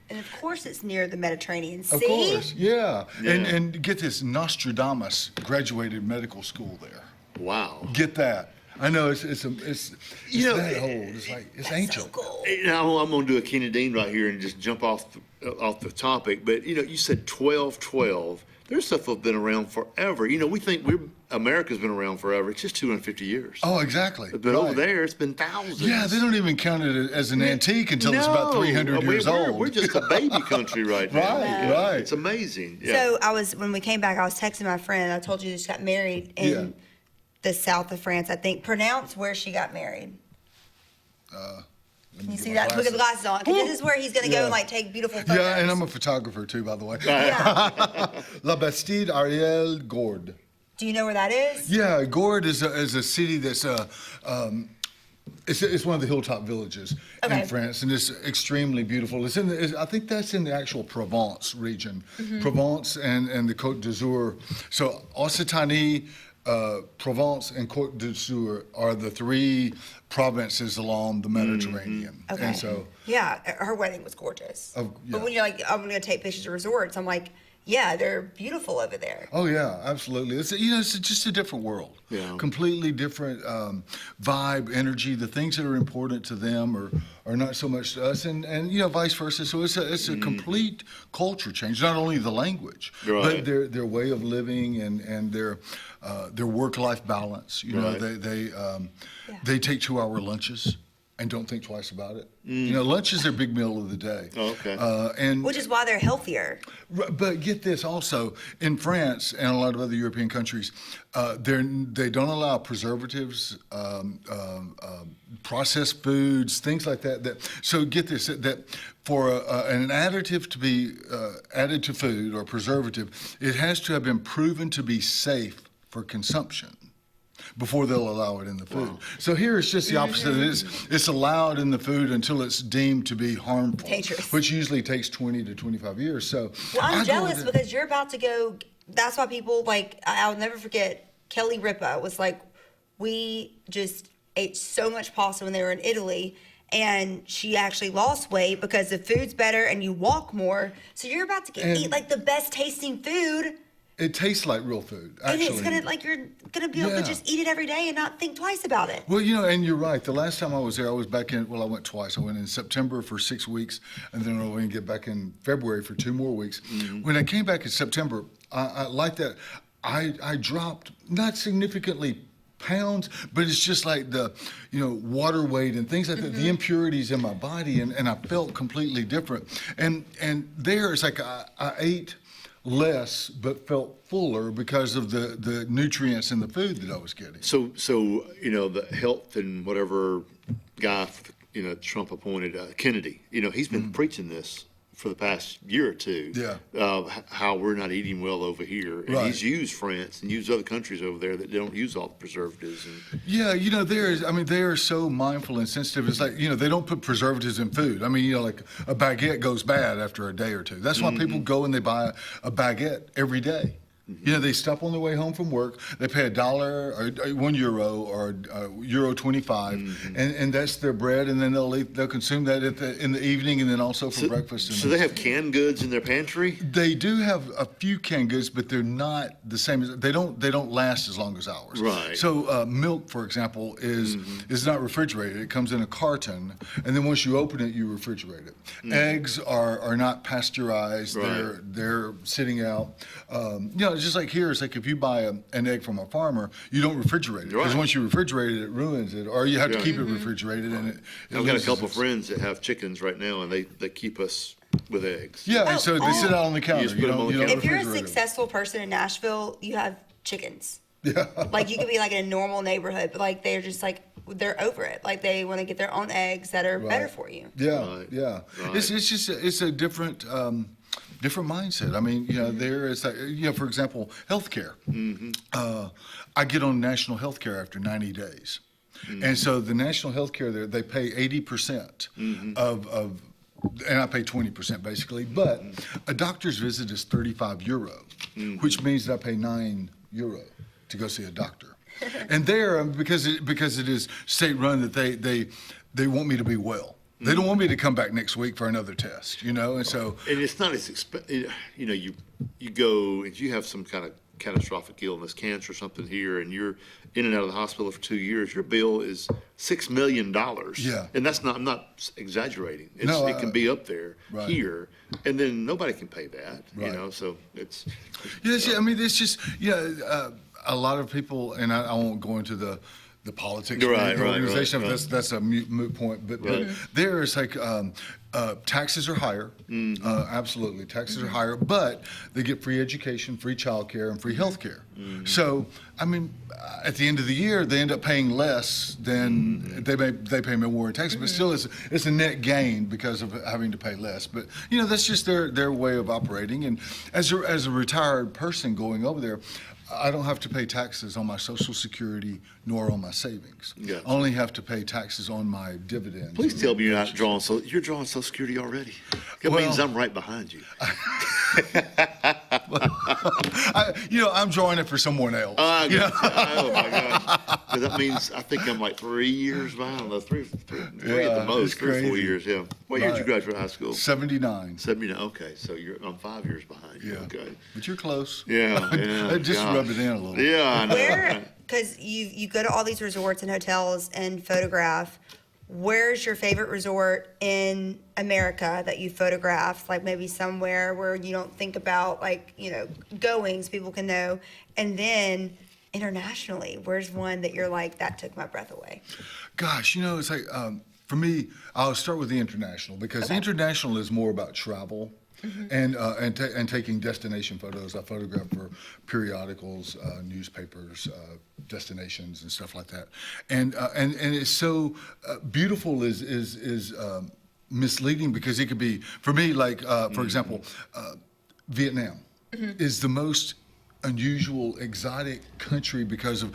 And of course, it's near the Mediterranean Sea. Of course, yeah. Yeah. And get this, Nostradamus graduated medical school there. Wow. Get that. I know it's You know, that old. It's like it's ancient. Now, I'm going to do a Kenny Dean right here and just jump off the topic. But you said 1212. There's stuff that's been around forever. We think America's been around forever. It's just 250 years. Oh, exactly. But over there, it's been thousands. Yeah, they don't even count it as an antique until it's about 300 years old. We're just a baby country right now. Right. It's amazing. Yeah. So when we came back, I was texting my friend. I told you she got married in the south of France, I think. Pronounce where she got married. Can you see that? Look at the glasses on. 'Cause this is where he's going to go and take beautiful photos. Yeah, and I'm a photographer too, by the way. La Bastide Ariel Gord. Do you know where that is? Yeah, Gord is a city that's it's one of the hilltop villages in France, and it's extremely beautiful. I think that's in the actual Provence region, Provence and the Côte d'Azur. So Occitanie, Provence, and Côte d'Azur are the 3 provinces along the Mediterranean. Okay. And so, yeah, her wedding was gorgeous. yeah. But when you're like, I'm going to take pictures of resorts, I'm like, yeah, they're beautiful over there. oh yeah, absolutely. It's just a different world. Yeah. Completely different vibe, energy. The things that are important to them are not so much to us, and vice versa. So it's a complete culture change. Not only the language, but their way of living and their work-life balance. They take 2-hour lunches and don't think twice about it. Lunch is their big meal of the day. Oh, okay. Which is why they're healthier. But get this also, in France and a lot of other European countries, they don't allow preservatives, processed foods, things like that. So get this, that for an additive to be added to food or preservative, it has to have been proven to be safe for consumption before they'll allow it in the food. So here it's just the opposite. It's allowed in the food until it's deemed to be harmful, dangerous, which usually takes 20 to 25 years. So well, I'm jealous because you're about to go. That's why people I'll never forget Kelly Ripa was like, we just ate so much pasta when they were in Italy, and she actually lost weight because the food's better and you walk more. So you're about to eat the best tasting food. It tastes like real food, actually. And it's you're gonna be able to just eat it every day and not think twice about it. Well, and you're right. The last time I was there, I was back I went twice. I went in September for 6 weeks, and then I went and get back in February for 2 more weeks. When I came back in September, I like that. I dropped, not significantly pounds, but it's just like the, water weight and things like that, the impurities in my body, and I felt completely different. And there, it's like I ate less but felt fuller because of the nutrients in the food that I was getting. So the health and whatever guy Trump appointed, Kennedy, he's been preaching this for the past year or two. Yeah. How we're not eating well over here, and he's used France and used other countries over there that don't use all the preservatives. Yeah, they are so mindful and sensitive. It's like they don't put preservatives in food. Like a baguette goes bad after a day or two. That's why people go and they buy a baguette every day. They stop on their way home from work. They pay $1 or €1 or €1.25, and that's their bread. And then they'll consume that in the evening, and then also for breakfast. So they have canned goods in their pantry. They do have a few canned goods, but they're not the same as they don't last as long as ours. Right. So milk, for example, is not refrigerated. It comes in a carton, and then once you open it, you refrigerate it. Eggs are not pasteurized. Right. They're sitting out. Just like here, it's like if you buy an egg from a farmer, you don't refrigerate it because once you refrigerate it, it ruins it, or you have to keep it refrigerated. And I've got a couple of friends that have chickens right now, and they keep us with eggs. Yeah, so they sit out on the counter. If you're a successful person in Nashville, you have chickens. Yeah. You could be in a normal neighborhood, but they're just they're over it. They want to get their own eggs that are better for you. Yeah, yeah. Right. It's a different mindset. There is for example, healthcare. I get on national healthcare after 90 days. And so the national health care there, they pay 80% of and I pay 20% basically, but a doctor's visit is 35 euro, which means that I pay 9 euro to go see a doctor. And there, because it is state run, that they want me to be well. They don't want me to come back next week for another test, you know, and so. And it's not as you know, you go, if you have some kind of catastrophic illness, cancer or something here, and you're in and out of the hospital for 2 years, your bill is $6 million. Yeah. And that's not, I'm not exaggerating. No, it can be up there right. here, and then nobody can pay that, Right. you know, so it's. Yes, yeah, I mean, it's just, a lot of people, and I won't go into the politics Right, of the right, organization. right. That's a moot point. But there is like taxes are higher. Absolutely, taxes are higher. But they get free education, free childcare, and free health care. So I mean, at the end of the year, they end up paying less than they pay more in taxes. But still, it's a net gain because of having to pay less. But you know, that's just their way of operating. And as a retired person going over there, I don't have to pay taxes on my Social Security nor on my savings. Yeah. I only have to pay taxes on my dividends. Please tell me you're not drawing, you're drawing Social Security already. That means I'm right behind you. I'm drawing it for someone else. Oh my gosh. So that means I think I'm like 3 years behind. I don't know, three at the most, 3 or 4 years. Yeah. What year did you graduate high school? 79. 79. Okay, so I'm 5 years behind. Yeah. Okay. But you're close. Yeah. Just rub it in a little. Yeah, I know. Where, because you go to all these resorts and hotels and photograph, where's your favorite resort in America that you photographed? Like maybe somewhere where you don't think about going so people can know. And then internationally, where's one that you're like, that took my breath away? Gosh, it's like, for me, I'll start with the international because international is more about travel. And taking destination photos. I photograph for periodicals, newspapers, destinations, and stuff like that. And it's so beautiful is misleading because it could be for me like for example, Vietnam is the most unusual, exotic country because of.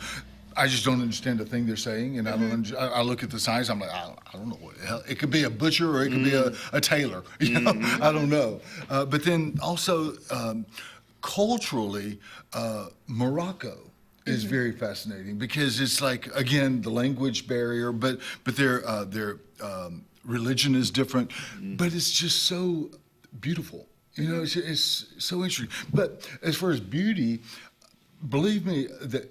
I just don't understand the thing they're saying, and I look at the signs. I'm like, I don't know what the hell. It could be a butcher or it could be a tailor. I don't know. But then also culturally, Morocco is very fascinating because it's like again the language barrier, but their religion is different, but it's just so beautiful. It's so interesting. But as far as beauty. Believe me, that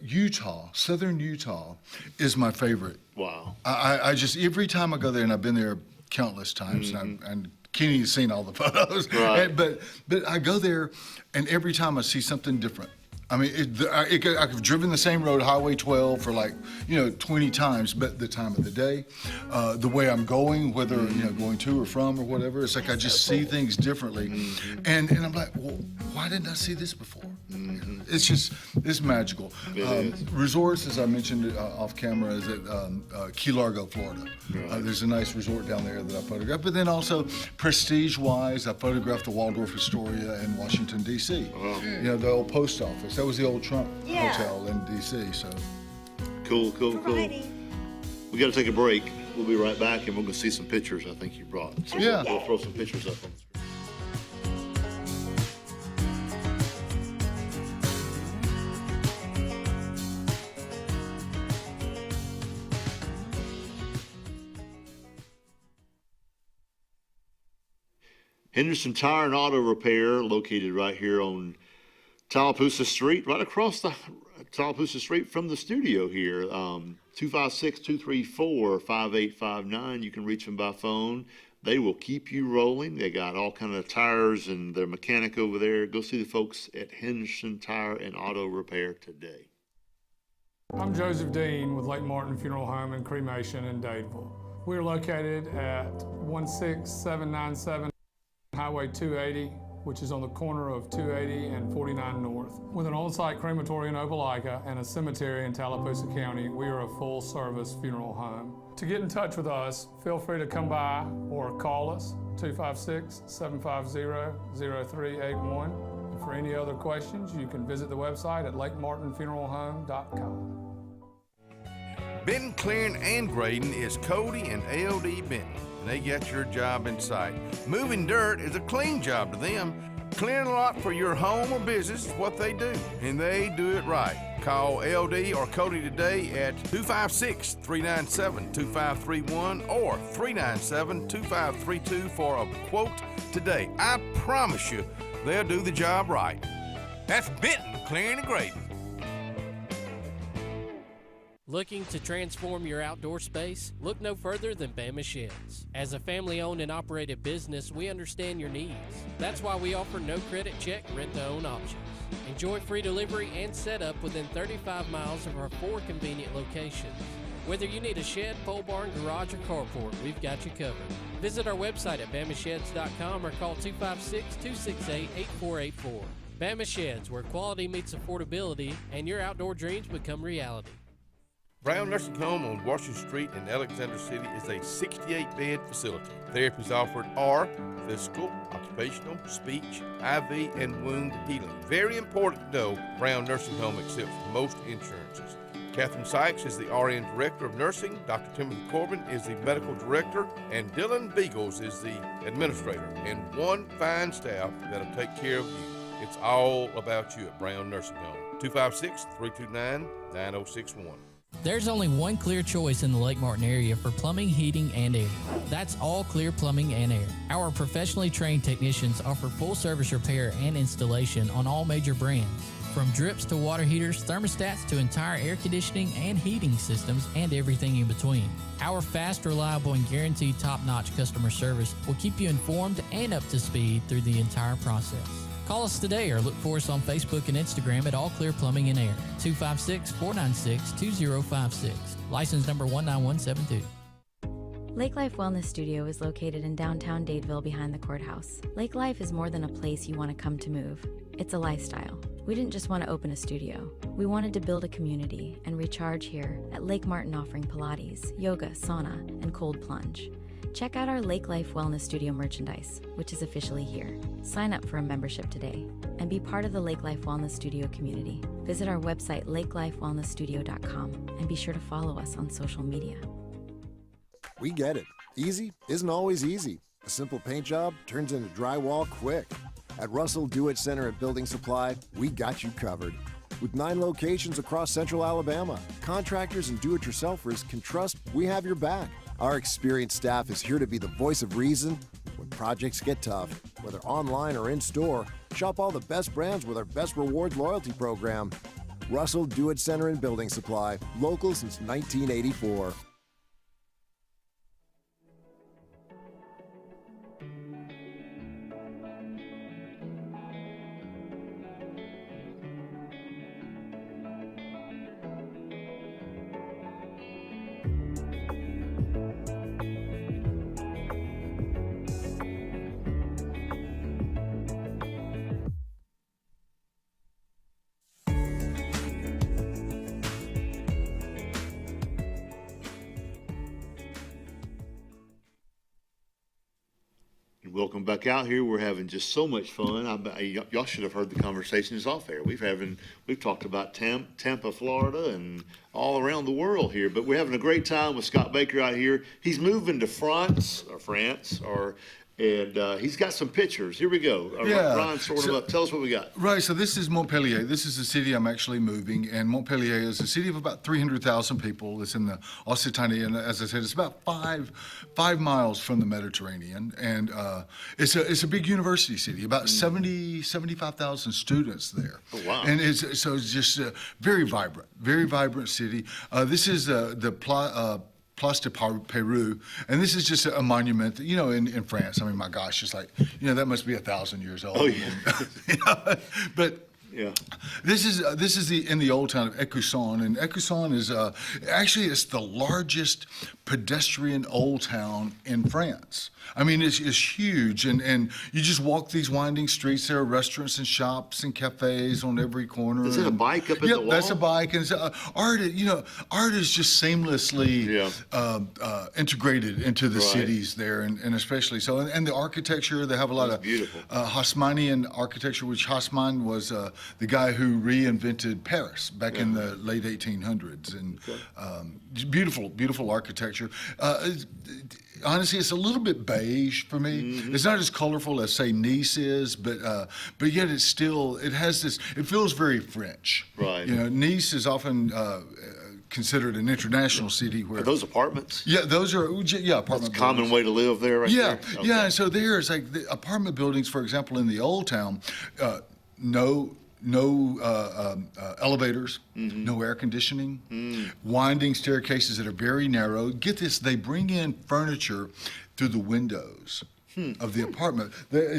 southern Utah, is my favorite. Wow. I just, every time I go there, and I've been there countless times, and Kenny's seen all the photos, right. but I go there, and every time I see something different. I mean, I've driven the same road, Highway 12, for 20 times, but the time of the day, the way I'm going, whether, going to or from or whatever, it's like I just see things differently. And I'm like, well, why didn't I see this before? It's magical. Resorts, as I mentioned off camera, is at Key Largo, Florida. There's a nice resort down there that I photographed. But then also, prestige-wise, I photographed the Waldorf Astoria in Washington, D.C. The old post office. That was the old Trump hotel in D.C., so. Cool. We got to take a break. We'll be right back, and we're going to see some pictures I think you brought. So we'll throw some pictures up on the screen. Henderson Tire and Auto Repair, located right here on Tallapoosa Street, right across the Tallapoosa Street from the studio here. 256-234-5859. You can reach them by phone. They will keep you rolling. They got all kind of tires and their mechanic over there. Go see the folks at Henderson Tire and Auto Repair today. I'm Joseph Dean with Lake Martin Funeral Home and Cremation in Dadeville. We're located at 16797 Highway 280, which is on the corner of 280 and 49 North. With an on-site crematory in Opelika and a cemetery in Tallapoosa County, we are a full-service funeral home. To get in touch with us, feel free to come by or call us, 256-750-0381. And for any other questions, you can visit the website at lakemartinfuneralhome.com. Benton Clearing and Grading is Cody and LD Benton. They got your job in sight. Moving dirt is a clean job to them. Clearing a lot for your home or business is what they do, and they do it right. Call LD or Cody today at 256-397-2531 or 397-2532 for a quote today. I promise you, they'll do the job right. That's Benton Clearing and Grading. Looking to transform your outdoor space? Look no further than Bama Sheds. As a family-owned and operated business, we understand your needs. That's why we offer no credit check, rent-to-own options. Enjoy free delivery and setup within 35 miles of our 4 convenient locations. Whether you need a shed, pole barn, garage, or carport, we've got you covered. Visit our website at bamasheds.com or call 256-268-8484. Bama Sheds, where quality meets affordability and your outdoor dreams become reality. Brown Nursing Home on Washington Street in Alexander City is a 68-bed facility. Therapies offered are physical, occupational, speech, IV, and wound healing. Very important to know, Brown Nursing Home accepts most insurances. Catherine Sykes is the RN Director of Nursing, Dr. Timothy Corbin is the Medical Director, and Dylan Beagles is the Administrator, and one fine staff that'll take care of you. It's all about you at Brown Nursing Home. 256-329-9061. There's only one clear choice in the Lake Martin area for plumbing, heating, and air. That's All Clear Plumbing and Air. Our professionally trained technicians offer full-service repair and installation on all major brands. From drips to water heaters, thermostats to entire air conditioning and heating systems, and everything in between. Our fast, reliable, and guaranteed top-notch customer service will keep you informed and up to speed through the entire process. Call us today or look for us on Facebook and Instagram at All Clear Plumbing and Air, 256-496-2056. License number 19172. Lake Life Wellness Studio is located in downtown Dadeville behind the courthouse. Lake Life is more than a place you want to come to move. It's a lifestyle. We didn't just want to open a studio. We wanted to build a community and recharge here at Lake Martin, offering Pilates, yoga, sauna, and cold plunge. Check out our Lake Life Wellness Studio merchandise, which is officially here. Sign up for a membership today and be part of the Lake Life Wellness Studio community. Visit our website, lakelifewellnessstudio.com, and be sure to follow us on social media. We get it. Easy isn't always easy. A simple paint job turns into drywall quick. At Russell Do-It Center at Building Supply, we got you covered. With 9 locations across central Alabama, contractors and do-it-yourselfers can trust we have your back. Our experienced staff is here to be the voice of reason when projects get tough. Whether online or in-store, shop all the best brands with our Best Rewards loyalty program. Russell Do-It Center and Building Supply, local since 1984. Welcome back out here. We're having just so much fun. Y'all should have heard the conversations off air. We've talked about Tampa, Florida, and all around the world here. But we're having a great time with Scott Baker out here. He's moving to France, and he's got some pictures. Here we go. Ron, tell us what we got. Right, so this is Montpellier. This is the city I'm actually moving, and Montpellier is a city of about 300,000 people. It's in the Occitanie, and as I said, it's about five miles from the Mediterranean, and it's a big university city, about 75,000 students there. Oh, wow. And it's just a very vibrant city. This is the Place de Peru, and this is just a monument, in France. I mean, my gosh, it's like, that must be 1,000 years old. Oh, yeah. But yeah, this is in the old town of Écusson, and Écusson is actually it's the largest pedestrian old town in France. I mean, it's huge, and you just walk these winding streets. There are restaurants and shops and cafes on every corner. Is it a bike up at the wall? That's a bike, and it's, art is just seamlessly integrated into the cities there, and especially so. And the architecture, they have a lot of beautiful Haussmannian architecture, which Haussmann was the guy who reinvented Paris back in the late 1800s, and beautiful architecture. Honestly, it's a little bit beige for me. It's not as colorful as, say, Nice is, but yet it has this. It feels very French. Right. You know, Nice is often considered an international city. Where are those apartments? Yeah, those are apartment. That's a common way to live there, right? Yeah, there? Okay. yeah. And so there's like the apartment buildings, for example, in the old town, no elevators, no air conditioning, winding staircases that are very narrow. Get this, they bring in furniture through the windows of the apartment.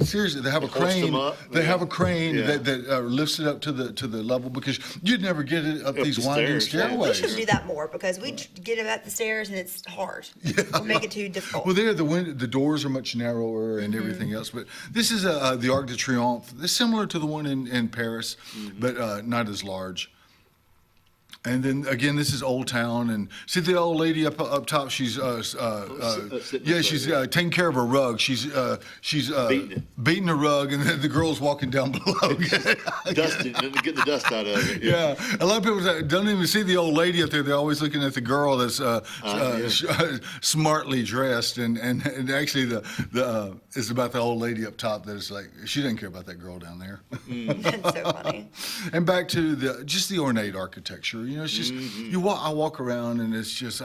Seriously, they have a crane. They have a crane that lifts it up to the level, because you'd never get it up these winding stairways. We should do that more, because we get them up the stairs and it's hard. We'll make it too difficult. Well, there the doors are much narrower and everything else. But this is the Arc de Triomphe. It's similar to the one in Paris, but not as large. And then again, this is Old Town, and see the old lady up top. She's she's taking care of her rug. She's beating the rug, and then the girl's walking down below, dusting, getting the dust out of it. Yeah, a lot of people don't even see the old lady up there. They're always looking at the girl that's smartly dressed, and actually the it's about the old lady up top that's like, she doesn't care about that girl down there. That's so funny. And back to the ornate architecture. You know, it's just I walk around, and it's just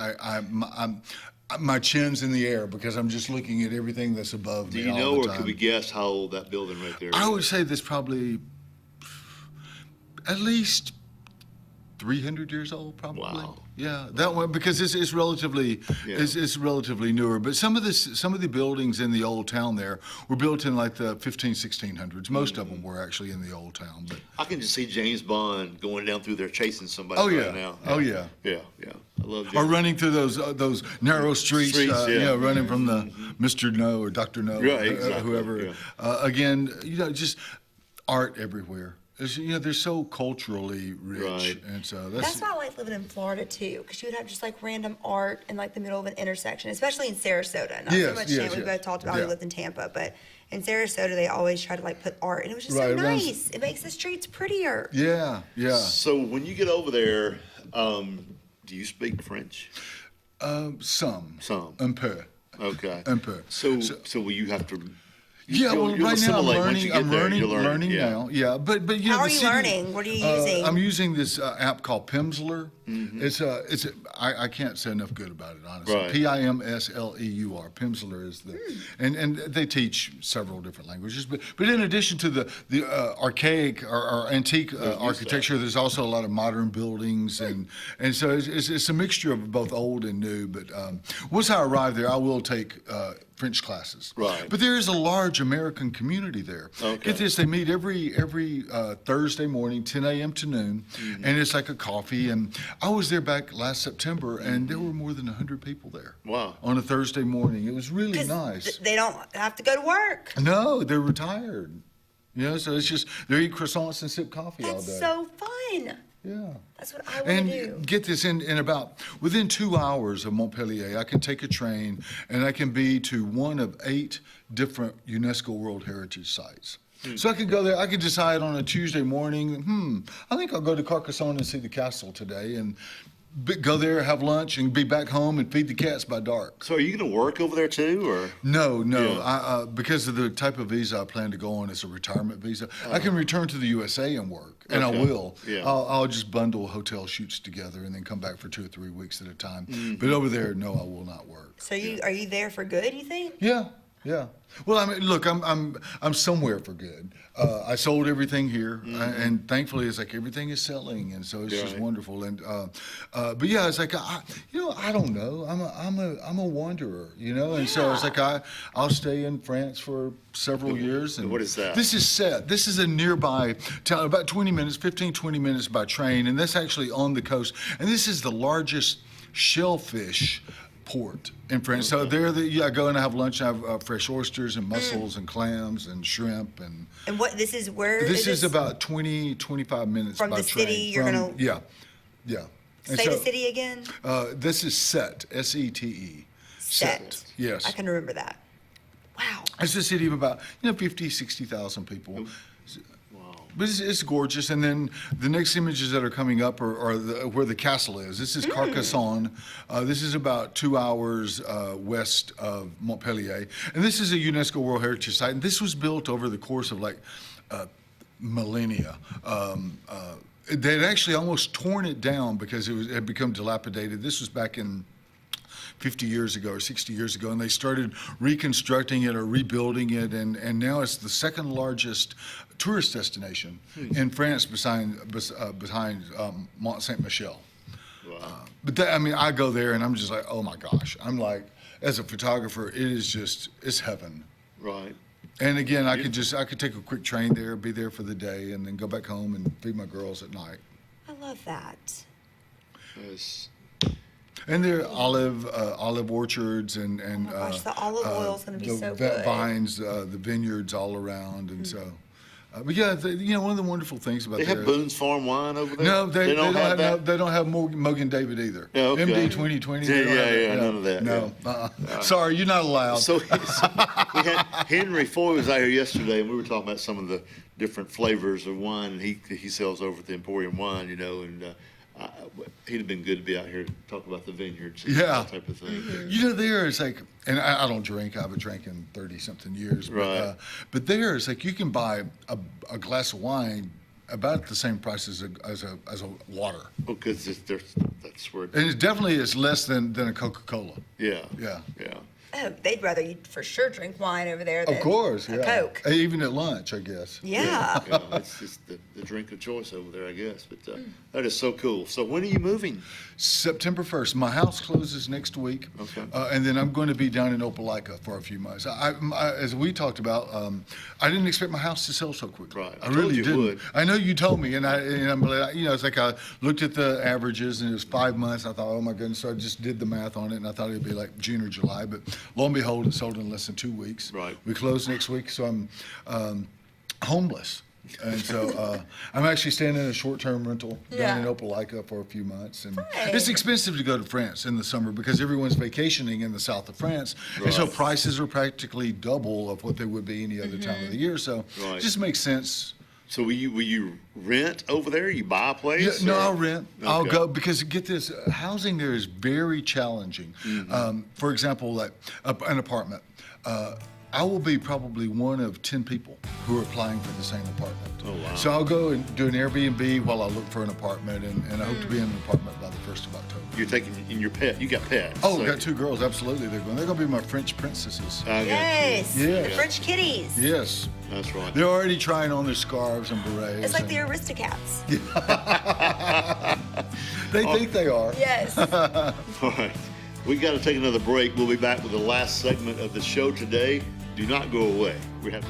my chin's in the air, because I'm just looking at everything that's above me. Do you know, or could we guess how old that building right there is? I would say that's probably at least 300 years old, probably. Wow. Yeah, that one, because it's relatively it's relatively newer. But some of the buildings in the old town there were built in like the 1600s. Most of them were actually in the old town. But I can just see James Bond going down through there chasing somebody right now. Oh yeah. Yeah. I love James. Or running through those narrow streets, running from the Mr. No or Dr. No, whoever. Yeah. Again, just art everywhere. They're so culturally rich, and so that's why I like living in Florida too, because you would have just like random art in like the middle of an intersection, especially in Sarasota. Not so much Tampa. We both talked about we lived in Tampa, but in Sarasota they always try to like put art, and it was just so nice. It makes the streets prettier. Yeah. So when you get over there, do you speak French? Some. Un peu. Okay. Un peu. So will you have to? Yeah, well, right now I'm learning now. Yeah, but how are you learning? What are you using? I'm using this app called Pimsleur. I can't say enough good about it, honestly. Right. Pimsleur. Pimsleur is and they teach several different languages. But in addition to the archaic or antique architecture, there's also a lot of modern buildings, and so it's a mixture of both old and new. But once I arrive there, I will take French classes. Right. But there is a large American community there. Okay. Get this, they meet every Thursday morning, 10 a.m. to noon, and it's like a coffee. And I was there back last September, and there were more than 100 people there. Wow. On a Thursday morning. It was really nice. They don't have to go to work. No, they're retired. So it's just, they eat croissants and sip coffee all day. That's so fun. Yeah. That's what I want to do. And get this, within 2 hours of Montpellier, I can take a train and I can be to one of 8 different UNESCO World Heritage Sites. So I could go there, I could decide on a Tuesday morning, I think I'll go to Carcassonne and see the castle today, and go there, have lunch, and be back home and feed the cats by dark. So are you going to work over there too, or? No. Yeah. Because of the type of visa I plan to go on, it's a retirement visa. I can return to the USA and work, and I will. Yeah. I'll just bundle hotel shoots together and then come back for 2 or 3 weeks at a time. But over there, no, I will not work. So are you there for good, you think? Yeah. Well, I mean, look, I'm somewhere for good. I sold everything here, and thankfully, it's like everything is selling, and so it's just wonderful. And but yeah, it's like I don't know. I'm a wanderer, and so it's like I'll stay in France for several years. And what is that? This is Sète. This is a nearby town, about 20 minutes by train, and that's actually on the coast. And this is the largest shellfish port in France. So there, I go and I have lunch. I have fresh oysters and mussels and clams and shrimp and. And what this is where? This is about 25 minutes from by the train. city. You're gonna. Yeah. And Say the city again. This is Sète, S-E-T-E. Sète. Yes. I can remember that. Wow. It's a city of about 50, 60,000 people. But it's gorgeous. And then the next images that are coming up are where the castle is. This is Carcassonne. This is about 2 hours west of Montpellier. And this is a UNESCO World Heritage Site. And this was built over the course of millennia. They'd actually almost torn it down because it had become dilapidated. This was back in 50 years ago or 60 years ago, and they started reconstructing it or rebuilding it, and now it's the second largest tourist destination in France behind Mont Saint-Michel. Wow. But I go there and I'm just like, oh my gosh. I'm like, as a photographer, it's heaven. Right. And again, I could take a quick train there, be there for the day, and then go back home and feed my girls at night. I love that. Yes. And there are olive orchards and oh my gosh, the olive oil is going to be so good. Vines, the vineyards all around, and so. But yeah, one of the wonderful things about they have Boone's Farm wine over there. No, they don't have that. They don't have Mogan David either. Yeah, okay. MD 2020. None of that. No, sorry, you're not allowed. So we had Henry Foy was out here yesterday, and we were talking about some of the different flavors of wine. And he sells over at the Emporium Wine, and he'd have been good to be out here to talk about the vineyards and that type of thing. There it's like, and I don't drink. I haven't drank in 30-something years. Right. But there it's like you can buy a glass of wine about the same price as a water. Because that's where. And it definitely is less than a Coca-Cola. Yeah. Yeah. Oh, they'd rather you for sure drink wine over there than of course, a Coke. Even at lunch, I guess. Yeah. It's just the drink of choice over there, I guess. But that is so cool. So when are you moving? September 1st. My house closes next week. Okay. And then I'm going to be down in Opelika for a few months. As we talked about, I didn't expect my house to sell so quickly. Right. I really you didn't. would. I know you told me, and I'm like, it's like I looked at the averages, and it was 5 months. I thought, oh my goodness. So I just did the math on it, and I thought it'd be like June or July. But lo and behold, it sold in less than 2 weeks. Right. We close next week, so I'm homeless. And so I'm actually staying in a short-term rental down in Opelika for a few months. And it's expensive to go to France in the summer because everyone's vacationing in the south of France. Right. And so prices are practically double of what they would be any other time of the year. So it just makes sense. So will you rent over there? You buy a place? No, I'll rent. Okay. I'll go because get this, housing there is very challenging. For example, like an apartment. I will be probably one of 10 people who are applying for the same apartment. Oh, wow. So I'll go and do an Airbnb while I look for an apartment, and I hope to be in an apartment by the 1st of October. You're taking in your pet. You got pets. Oh, so. got 2 girls. Absolutely, they're going to be my French princesses. Yes. Yeah. The French kitties. Yes. That's right. They're already trying on their scarves and berets. It's like the Aristocats. They think they are. Yes. All right. We got to take another break. We'll be back with the last segment of the show today. Do not go away. We have.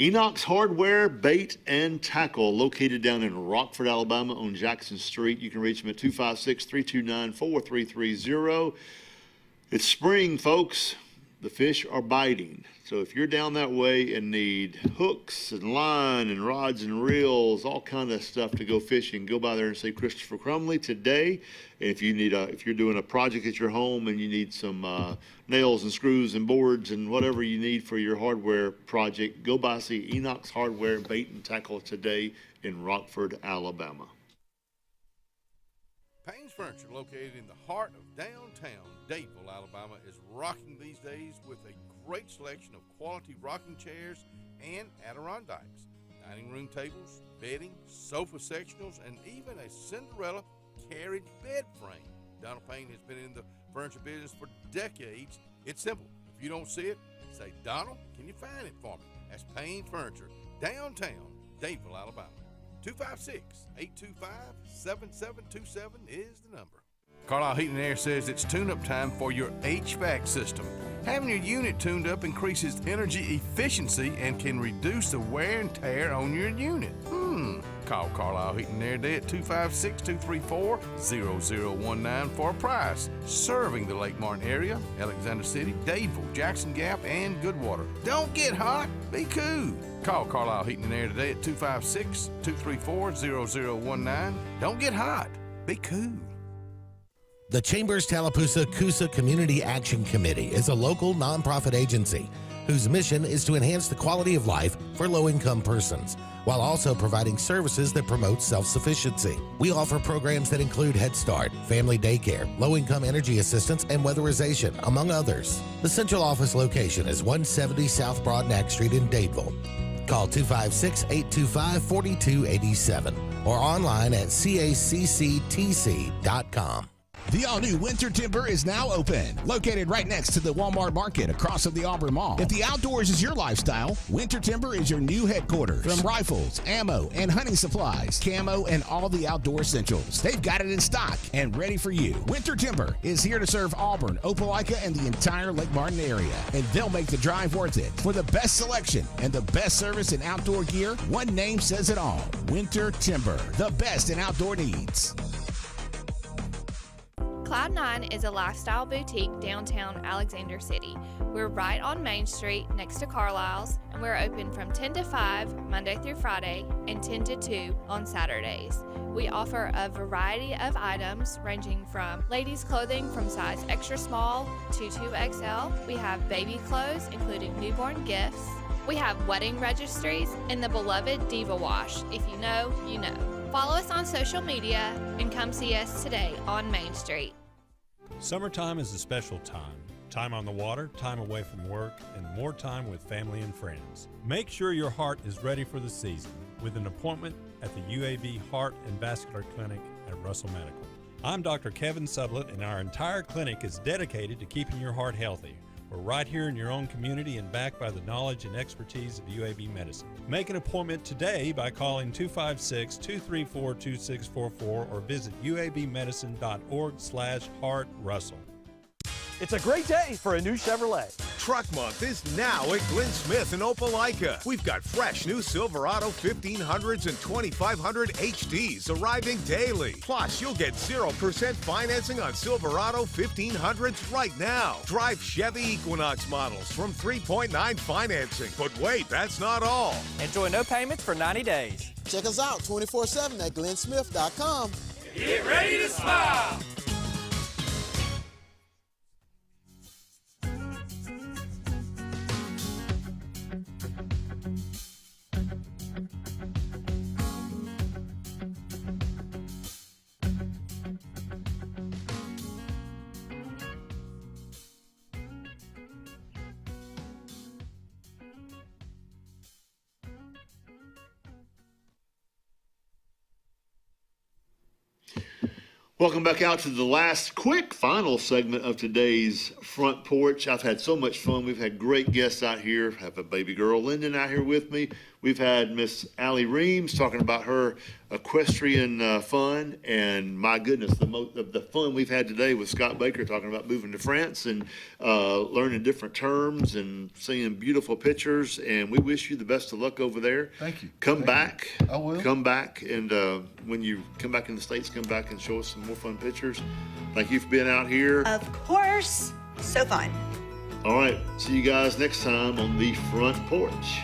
Enoch's Hardware, Bait, and Tackle, located down in Rockford, Alabama on Jackson Street. You can reach them at 256-329-4330. It's spring, folks. The fish are biting. So if you're down that way and need hooks and line and rods and reels, all kind of stuff to go fishing, go by there and see Christopher Crumley today. And if you're doing a project at your home and you need some nails and screws and boards and whatever you need for your hardware project, go by see Enoch's Hardware, Bait, and Tackle today in Rockford, Alabama. Payne's Furniture, located in the heart of downtown Dadeville, Alabama, is rocking these days with a great selection of quality rocking chairs and Adirondacks, dining room tables, bedding, sofa sectionals, and even a Cinderella carriage bed frame. Donald Payne has been in the furniture business for decades. It's simple. If you don't see it, say, Donald, can you find it for me? That's Payne Furniture, downtown Dadeville, Alabama. 256-825-7727 is the number. Carlisle Heating and Air says it's tune-up time for your HVAC system. Having your unit tuned up increases energy efficiency and can reduce the wear and tear on your unit. Call Carlisle Heating and Air today at 256-234-0019 for a price. Serving the Lake Martin area, Alexander City, Dadeville, Jackson Gap, and Goodwater. Don't get hot, be cool. Call Carlisle Heating and Air today at 256-234-0019. Don't get hot, be cool. The Chambers Tallapoosa Coosa Community Action Committee is a local nonprofit agency whose mission is to enhance the quality of life for low-income persons, while also providing services that promote self-sufficiency. We offer programs that include Head Start, family daycare, low-income energy assistance, and weatherization, among others. The central office location is 170 South Broadneck Street in Dadeville. Call 256-825-4287 or online at cacctc.com. The all-new Winter Timber is now open, located right next to the Walmart Market across from the Auburn Mall. If the outdoors is your lifestyle, Winter Timber is your new headquarters. From rifles, ammo, and hunting supplies, camo, and all the outdoor essentials, they've got it in stock and ready for you. Winter Timber is here to serve Auburn, Opelika, and the entire Lake Martin area, and they'll make the drive worth it. For the best selection and the best service in outdoor gear, one name says it all: Winter Timber, the best in outdoor needs. Cloud9 is a lifestyle boutique downtown Alexander City. We're right on Main Street next to Carlisle's, and we're open from 10 to 5 Monday through Friday and 10 to 2 on Saturdays. We offer a variety of items ranging from ladies' clothing from size extra small to 2XL. We have baby clothes including newborn gifts. We have wedding registries and the beloved Diva Wash. If you know, you know. Follow us on social media and come see us today on Main Street. Summertime is a special time. Time on the water, time away from work, and more time with family and friends. Make sure your heart is ready for the season with an appointment at the UAB Heart and Vascular Clinic at Russell Medical. I'm Dr. Kevin Sublett, and our entire clinic is dedicated to keeping your heart healthy. We're right here in your own community and backed by the knowledge and expertise of UAB Medicine. Make an appointment today by calling 256-234-2644 or visit uabmedicine.org/heartrussell. It's a great day for a new Chevrolet. Truck Month is now at Glenn Smith in Opelika. We've got fresh new Silverado 1500s and 2500 HDs arriving daily. Plus, you'll get 0% financing on Silverado 1500s right now. Drive Chevy Equinox models from 3.9 financing. But wait, that's not all. Enjoy no payments for 90 days. Check us out 24/7 at glennsmith.com. Get ready to smile. Welcome back out to the last quick final segment of today's Front Porch. I've had so much fun. We've had great guests out here. I have a baby girl, Lyndon, out here with me. We've had Miss Allie Reams talking about her equestrian fun. And my goodness, the fun we've had today with Scott Baker talking about moving to France and learning different terms and seeing beautiful pictures. And we wish you the best of luck over there. Thank you. Come back. I will. Come back. And when you come back in the States, come back and show us some more fun pictures. Thank you for being out here. Of course. So fun. All right. See you guys next time on the Front Porch.